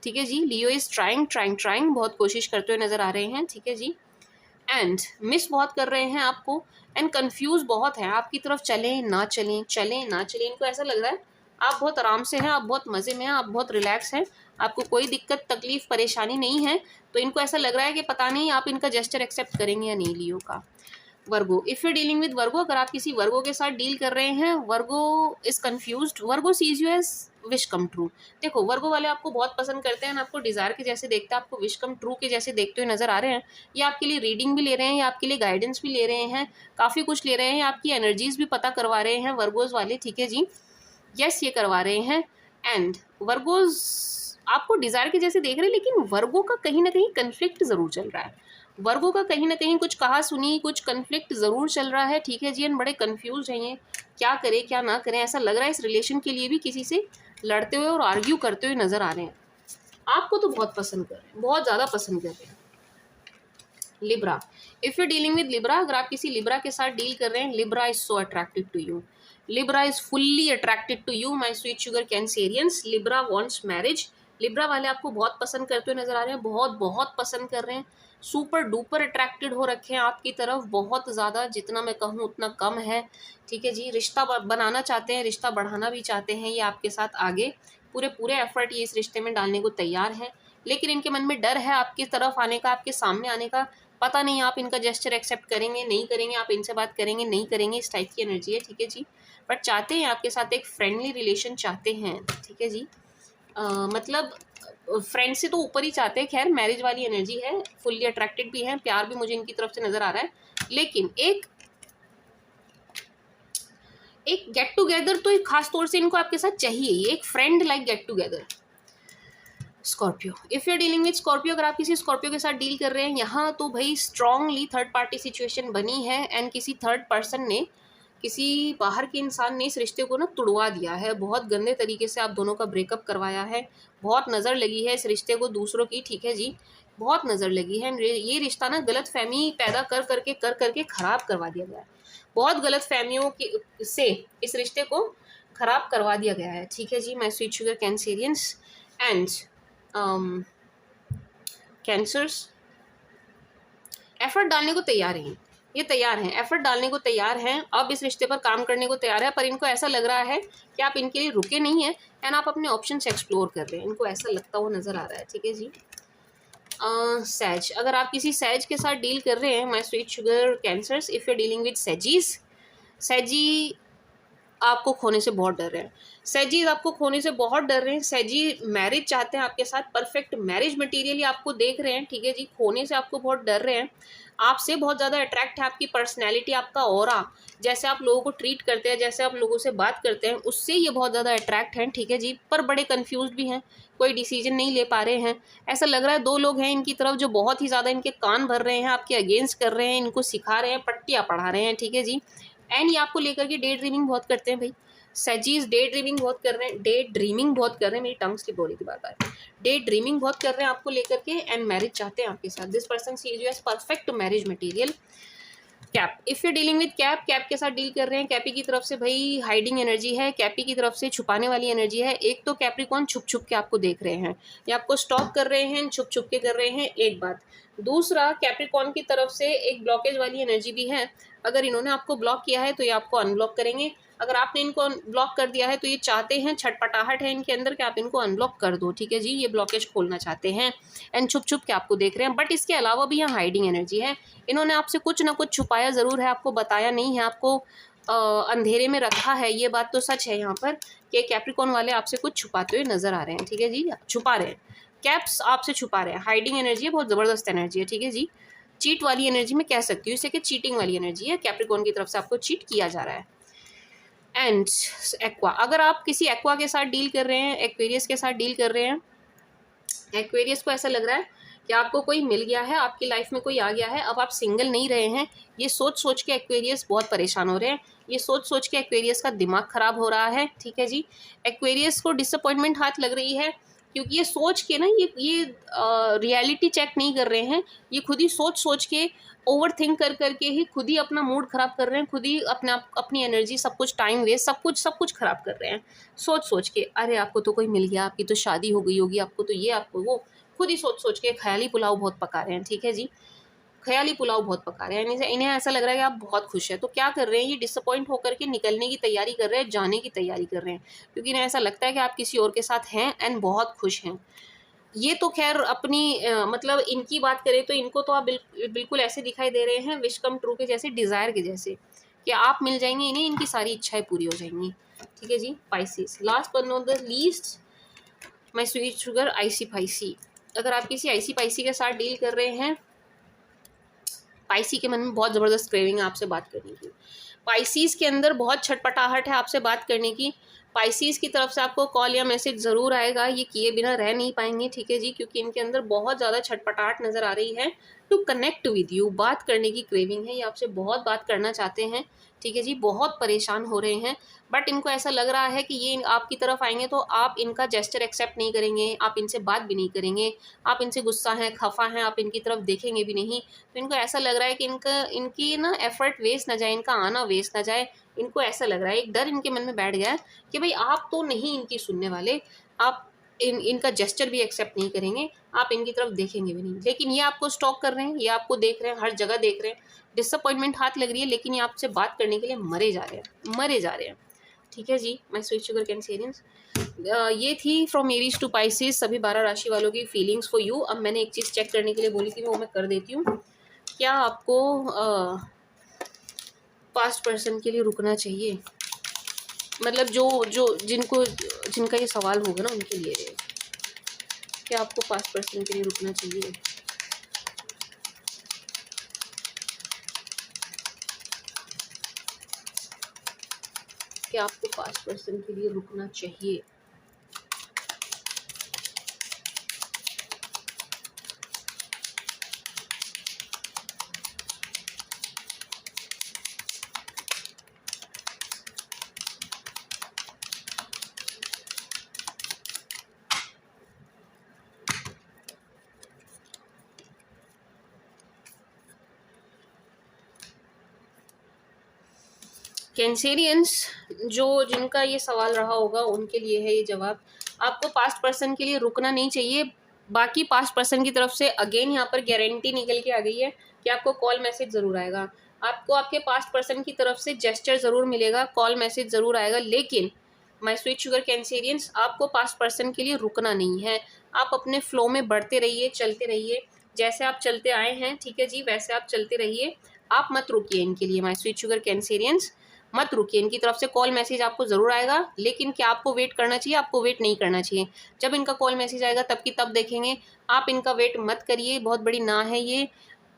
ठीक है जी। लियो इज़ ट्राइंग ट्राइंग ट्राइंग, बहुत कोशिश करते हुए नज़र आ रहे हैं, ठीक है जी। एंड मिस बहुत कर रहे हैं आपको, एंड कंफ्यूज बहुत हैं, आपकी तरफ चलें ना चलें, चलें ना चलें, इनको ऐसा लग रहा है आप बहुत आराम से हैं, आप बहुत मज़े में हैं, आप बहुत रिलैक्स हैं, आपको कोई दिक्कत तकलीफ़ परेशानी नहीं है, तो इनको ऐसा लग रहा है कि पता नहीं आप इनका जेस्चर एक्सेप्ट करेंगे या नहीं लियो का। वर्गो, इफ़ यू डीलिंग विद वर्गो, अगर आप किसी वर्गो के साथ डील कर रहे हैं, Virgo is confused, Virgo sees you as wish come true. देखो वर्गो वाले आपको बहुत पसंद करते हैं, आपको डिज़ायर के जैसे देखते हैं, आपको विश कम ट्रू के जैसे देखते हुए नजर आ रहे हैं, ये आपके लिए रीडिंग भी ले रहे हैं, ये आपके लिए गाइडेंस भी ले रहे हैं, काफ़ी कुछ ले रहे हैं, आपकी एनर्जीज भी पता करवा रहे हैं वर्गोज वाले, ठीक है जी। यस, ये करवा रहे हैं। एंड वर्गोज आपको डिज़ायर के जैसे देख रहे हैं, लेकिन वर्गो का कहीं ना कहीं कन्फ्लिक्ट ज़रूर चल रहा है, वर्गों का कहीं ना कहीं कुछ कहा सुनी, कुछ कन्फ्लिक्ट ज़रूर चल रहा है, ठीक है जी। एंड बड़े कंफ्यूज हैं ये, क्या करें क्या ना करें, ऐसा लग रहा है इस रिलेशन के लिए भी किसी से लड़ते हुए और आर्ग्यू करते हुए नज़र आ रहे हैं। आपको तो बहुत पसंद कर रहे हैं, बहुत ज़्यादा पसंद कर रहे हैं। Libra, if you dealing with Libra, अगर आप किसी लिब्रा के साथ डील कर रहे हैं, Libra is so attracted to you, Libra is fully attracted to you my sweet sugar Cancerians, Libra wants marriage, Libra वाले आपको बहुत पसंद करते हुए नजर आ रहे हैं, बहुत बहुत पसंद कर रहे हैं, सुपर डुपर अट्रैक्टेड हो रखे हैं आपकी तरफ, बहुत ज़्यादा, जितना मैं कहूँ उतना कम है, ठीक है जी। रिश्ता बनाना चाहते हैं, रिश्ता बढ़ाना भी चाहते हैं ये आपके साथ आगे, पूरे पूरे एफर्ट ये इस रिश्ते में डालने को तैयार है, लेकिन इनके मन में डर है आपकी तरफ आने का, आपके सामने आने का, पता नहीं आप इनका जेस्चर एक्सेप्ट करेंगे नहीं करेंगे, आप इनसे बात करेंगे नहीं करेंगे, इस टाइप की एनर्जी है, ठीक है जी। बट चाहते हैं आपके साथ एक फ्रेंडली रिलेशन चाहते हैं, ठीक है जी। मतलब फ्रेंड से तो ऊपर ही चाहते हैं, खैर मैरिज वाली एनर्जी है, फुल्ली अट्रैक्टेड भी है, प्यार भी मुझे इनकी तरफ से नज़र आ रहा है, लेकिन एक गेट टुगेदर तो एक खास तौर से इनको आपके साथ चाहिए, एक friend like get together. Scorpio, if you are dealing with Scorpio, अगर आप किसी स्कॉर्पियो के साथ डील कर रहे हैं, यहाँ तो भाई स्ट्रांगली थर्ड पार्टी सिचुएशन बनी है, एंड किसी थर्ड पर्सन ने, किसी बाहर के इंसान ने इस रिश्ते को ना तुड़वा दिया है, बहुत गंदे तरीके से आप दोनों का ब्रेकअप करवाया है, बहुत नज़र लगी है इस रिश्ते को दूसरों की, ठीक है जी, बहुत नज़र लगी है, ये रिश्ता ना गलत फहमी पैदा कर करके ख़राब करवा दिया गया है, बहुत गलत फहमियों की से इस रिश्ते को ख़राब करवा दिया गया है, ठीक है जी। My sweet sugar Cancerians and cancers effort डालने को तैयार हैं, ये तैयार हैं, एफर्ट डालने को तैयार हैं, अब इस रिश्ते पर काम करने को तैयार है, पर इनको ऐसा लग रहा है कि आप इनके लिए रुके नहीं हैं, एंड आप अपने ऑप्शंस एक्सप्लोर कर रहे हैं, इनको ऐसा लगता हुआ नज़र आ रहा है, ठीक है जी। सैज, अगर आप किसी सैज के साथ डील कर रहे हैं, my sweet sugar cancers, if you dealing with सैजीज, सैजी आपको खोने से बहुत डर रहे हैं। सैजीज आपको खोने से बहुत डर रहे हैं। सैजी मैरिज चाहते हैं आपके साथ, परफेक्ट मैरिज मटेरियल आपको देख रहे हैं, ठीक है जी। खोने से आपको बहुत डर रहे हैं, आपसे बहुत ज़्यादा अट्रैक्ट है आपकी पर्सनैलिटी, आपका ऑरा, जैसे आप लोगों को ट्रीट करते हैं, जैसे आप लोगों से बात करते हैं, उससे ये बहुत ज़्यादा अट्रैक्ट हैं, ठीक है जी। पर बड़े कन्फ्यूज भी हैं, कोई डिसीजन नहीं ले पा रहे हैं। ऐसा लग रहा है 2 लोग हैं इनकी तरफ जो बहुत ही ज़्यादा इनके कान भर रहे हैं, आपके अगेंस्ट कर रहे हैं, इनको सिखा रहे हैं, पट्टियाँ पढ़ा रहे हैं, ठीक है जी। एंड ये आपको लेकर के डे ड्रीमिंग बहुत करते हैं भाई। सैजीज डे ड्रीमिंग बहुत कर रहे हैं, डे ड्रीमिंग बहुत कर रहे हैं, मेरी टंग स्लिप हो रही थी बार-बार। डे ड्रीमिंग बहुत कर रहे हैं आपको लेकर के, एंड मैरिज चाहते हैं आपके साथ। This person sees you as perfect marriage material. Cap, if you dealing with Cap, Cap के साथ डील कर रहे हैं। कैपी की तरफ से भाई हाइडिंग एनर्जी है, कैपी की तरफ से छुपाने वाली एनर्जी है। एक तो कैप्रिकॉर्न छुप छुप के आपको देख रहे हैं, या आपको स्टॉक कर रहे हैं, छुप छुप के कर रहे हैं, एक बात। दूसरा, कैप्रिकॉर्न की तरफ से एक ब्लॉकेज वाली एनर्जी भी है। अगर इन्होंने आपको ब्लॉक किया है तो ये आपको अनब्लॉक करेंगे, अगर आपने इनको ब्लॉक कर दिया है तो ये चाहते हैं, छटपटाहट है इनके अंदर कि आप इनको अनब्लॉक कर दो, ठीक है जी। ये ब्लॉकेज खोलना चाहते हैं एंड छुप छुप के आपको देख रहे हैं। बट इसके अलावा भी यहाँ हाइडिंग एनर्जी है, इन्होंने आपसे कुछ ना कुछ छुपाया ज़रूर है, आपको बताया नहीं है, आपको अंधेरे में रखा है। ये बात तो सच है यहाँ पर कि कैप्रिकॉर्न वाले आपसे कुछ छुपाते हुए नज़र आ रहे हैं, ठीक है जी। छुपा रहे हैं, कैप्स आपसे छुपा रहे हैं। हाइडिंग एनर्जी है, बहुत ज़बरदस्त एनर्जी है, ठीक है जी। चीट वाली एनर्जी मैं कह सकती हूँ इसे कि चीटिंग वाली एनर्जी है, कैप्रिकॉर्न की तरफ से आपको चीट किया जा रहा है। एंड एक्वा, अगर आप किसी एक्वा के साथ डील कर रहे हैं, एक्वेरियस के साथ डील कर रहे हैं, एक्वेरियस को ऐसा लग रहा है कि आपको कोई मिल गया है, आपकी लाइफ में कोई आ गया है, अब आप सिंगल नहीं रहे हैं। ये सोच सोच के एक्वेरियस बहुत परेशान हो रहे हैं, ये सोच सोच के एक्वेरियस का दिमाग ख़राब हो रहा है, ठीक है जी। एक्वेरियस को डिसअपॉइंटमेंट हाथ लग रही है, क्योंकि ये सोच के ना, ये रियलिटी चेक नहीं कर रहे हैं, ये खुद ही सोच सोच के, ओवर थिंक कर करके ही खुद ही अपना मूड ख़राब कर रहे हैं, खुद ही अपनी एनर्जी, सब कुछ टाइम वेस्ट, सब कुछ ख़राब कर रहे हैं सोच सोच के। अरे आपको तो कोई मिल गया, आपकी तो शादी हो गई होगी, आपको तो ये, आपको वो, खुद ही सोच सोच के ख्याली पुलाव बहुत पका रहे हैं, ठीक है जी। ख्याली पुलाव बहुत पका रहे हैं, इन्हें ऐसा लग रहा है कि आप बहुत खुश हैं। तो क्या कर रहे हैं, ये डिसअपॉइंट होकर के निकलने की तैयारी कर रहे हैं, जाने की तैयारी कर रहे हैं, क्योंकि इन्हें ऐसा लगता है कि आप किसी और के साथ हैं एंड बहुत खुश हैं। ये तो खैर अपनी मतलब इनकी बात करें तो इनको तो आप बिल्कुल ऐसे दिखाई दे रहे हैं, विश कम ट्रू के जैसे, डिज़ायर के जैसे, कि आप मिल जाएंगे इन्हें, इनकी सारी इच्छाएं पूरी हो जाएंगी, ठीक है जी। Pisces, last but not the least, my sweet sugar, I see Pisces. अगर आप किसी आईसी पाइसी के साथ डील कर रहे हैं, पाइसी के मन में बहुत ज़बरदस्त क्रेविंग है आपसे बात करने की, पाइसीज़ के अंदर बहुत छटपटाहट है आपसे बात करने की। पाइसीज़ की तरफ से आपको कॉल या मैसेज ज़रूर आएगा, ये किए बिना रह नहीं पाएंगे, ठीक है जी, क्योंकि इनके अंदर बहुत ज़्यादा छटपटाहट नज़र आ रही है। टू कनेक्ट विद यू, बात करने की क्रेविंग है, ये आपसे बहुत बात करना चाहते हैं, ठीक है जी। बहुत परेशान हो रहे हैं, बट इनको ऐसा लग रहा है कि ये आपकी तरफ आएंगे तो आप इनका जेस्चर एक्सेप्ट नहीं करेंगे, आप इनसे बात भी नहीं करेंगे, आप इनसे गुस्सा हैं, खफा हैं, आप इनकी तरफ देखेंगे भी नहीं। तो इनको ऐसा लग रहा है कि इनकी ना एफर्ट वेस्ट ना जाए, इनका आना वेस्ट ना जाए। इनको ऐसा लग रहा है, एक डर इनके मन में बैठ गया है कि भाई आप तो नहीं इनकी सुनने वाले, आप इनका जेस्चर भी एक्सेप्ट नहीं करेंगे, आप इनकी तरफ देखेंगे भी नहीं। लेकिन ये आपको स्टॉक कर रहे हैं, ये आपको देख रहे हैं, हर जगह देख रहे हैं, डिसअपॉइंटमेंट हाथ लग रही है, लेकिन ये आपसे बात करने के लिए मरे जा रहे हैं, ठीक है जी। माय स्वीट शुगर कैंसेरियंस, ये थी फ्रॉम एरीज टू पाइसेस सभी 12 राशि वालों की फीलिंग्स फॉर यू। अब मैंने एक चीज़ चेक करने के लिए बोली थी, वो मैं कर देती हूँ। क्या आपको पास्ट पर्सन के लिए रुकना चाहिए, मतलब जो जिनका ये सवाल होगा ना उनके लिए रहेगा, क्या आपको पास्ट पर्सन के लिए रुकना चाहिए? क्या आपको पास्ट पर्सन के लिए रुकना चाहिए? कैंसेरियंस, जिनका ये सवाल रहा होगा उनके लिए है ये जवाब। आपको पास्ट पर्सन के लिए रुकना नहीं चाहिए। बाकी पास्ट पर्सन की तरफ से अगेन यहाँ पर गारंटी निकल के आ गई है कि आपको कॉल मैसेज ज़रूर आएगा, आपको आपके पास्ट पर्सन की तरफ से जेस्चर ज़रूर मिलेगा, कॉल मैसेज ज़रूर आएगा। लेकिन माय स्वीट शुगर कैंसेरियंस, आपको पास्ट पर्सन के लिए रुकना नहीं है। आप अपने फ्लो में बढ़ते रहिए, चलते रहिए, जैसे आप चलते आए हैं, ठीक है जी, वैसे आप चलते रहिए, आप मत रुकिए इनके लिए। माय स्वीट शुगर कैंसेरियंस, मत रुकिए, इनकी तरफ से कॉल मैसेज आपको ज़रूर आएगा, लेकिन क्या आपको वेट करना चाहिए? आपको वेट नहीं करना चाहिए। जब इनका कॉल मैसेज आएगा तब की तब देखेंगे, आप इनका वेट मत करिए, बहुत बड़ी ना है ये।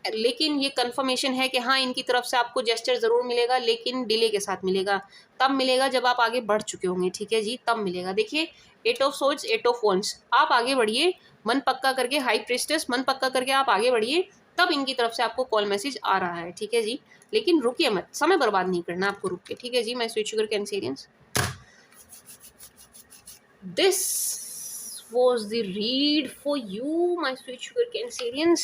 लेकिन ये कंफर्मेशन है कि हाँ, इनकी तरफ से आपको जेस्चर ज़रूर मिलेगा, लेकिन डिले के साथ मिलेगा। तब मिलेगा जब आप आगे बढ़ चुके होंगे, ठीक है जी, तब मिलेगा। देखिए 8 ऑफ सोर्ड्स, 8 ऑफ वॉन्ड्स, आप आगे बढ़िए, मन पक्का करके, हाई प्रीस्टेस मन पक्का करके आप आगे बढ़िए, तब इनकी तरफ से आपको कॉल मैसेज आ रहा है, ठीक है जी। लेकिन रुकिए मत, समय बर्बाद नहीं करना आपको रुक के, ठीक है जी। My sweet sugar cancerians, this was the read for you, my sweet sugar cancerians.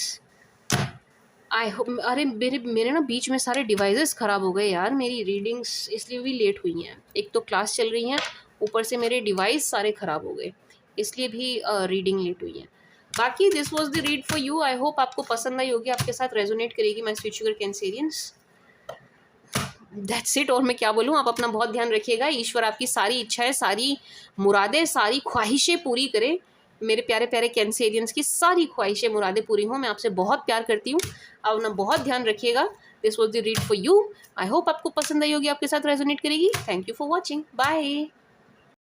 I hope, अरे मेरे ना बीच में सारे डिवाइसेस ख़राब हो गए यार, मेरी रीडिंग्स इसलिए भी लेट हुई हैं। एक तो क्लास चल रही हैं, ऊपर से मेरे डिवाइस सारे ख़राब हो गए, इसलिए भी रीडिंग लेट हुई है। बाकी this was the read for you, I hope आपको पसंद आई होगी, आपके साथ रेजोनेट करेगी my sweet sugar Cancerians. That's it, और मैं क्या बोलूँ, आप अपना बहुत ध्यान रखिएगा। ईश्वर आपकी सारी इच्छाएं, सारी मुरादें, सारी ख्वाहिशें पूरी करे। मेरे प्यारे प्यारे कैंसेरियंस की सारी ख्वाहिशें मुरादें पूरी हों। मैं आपसे बहुत प्यार करती हूँ, आप अपना बहुत ध्यान रखिएगा। This was the read for you, I hope आपको पसंद आई होगी, आपके साथ रेजोनेट करेगी। Thank you for watching, bye.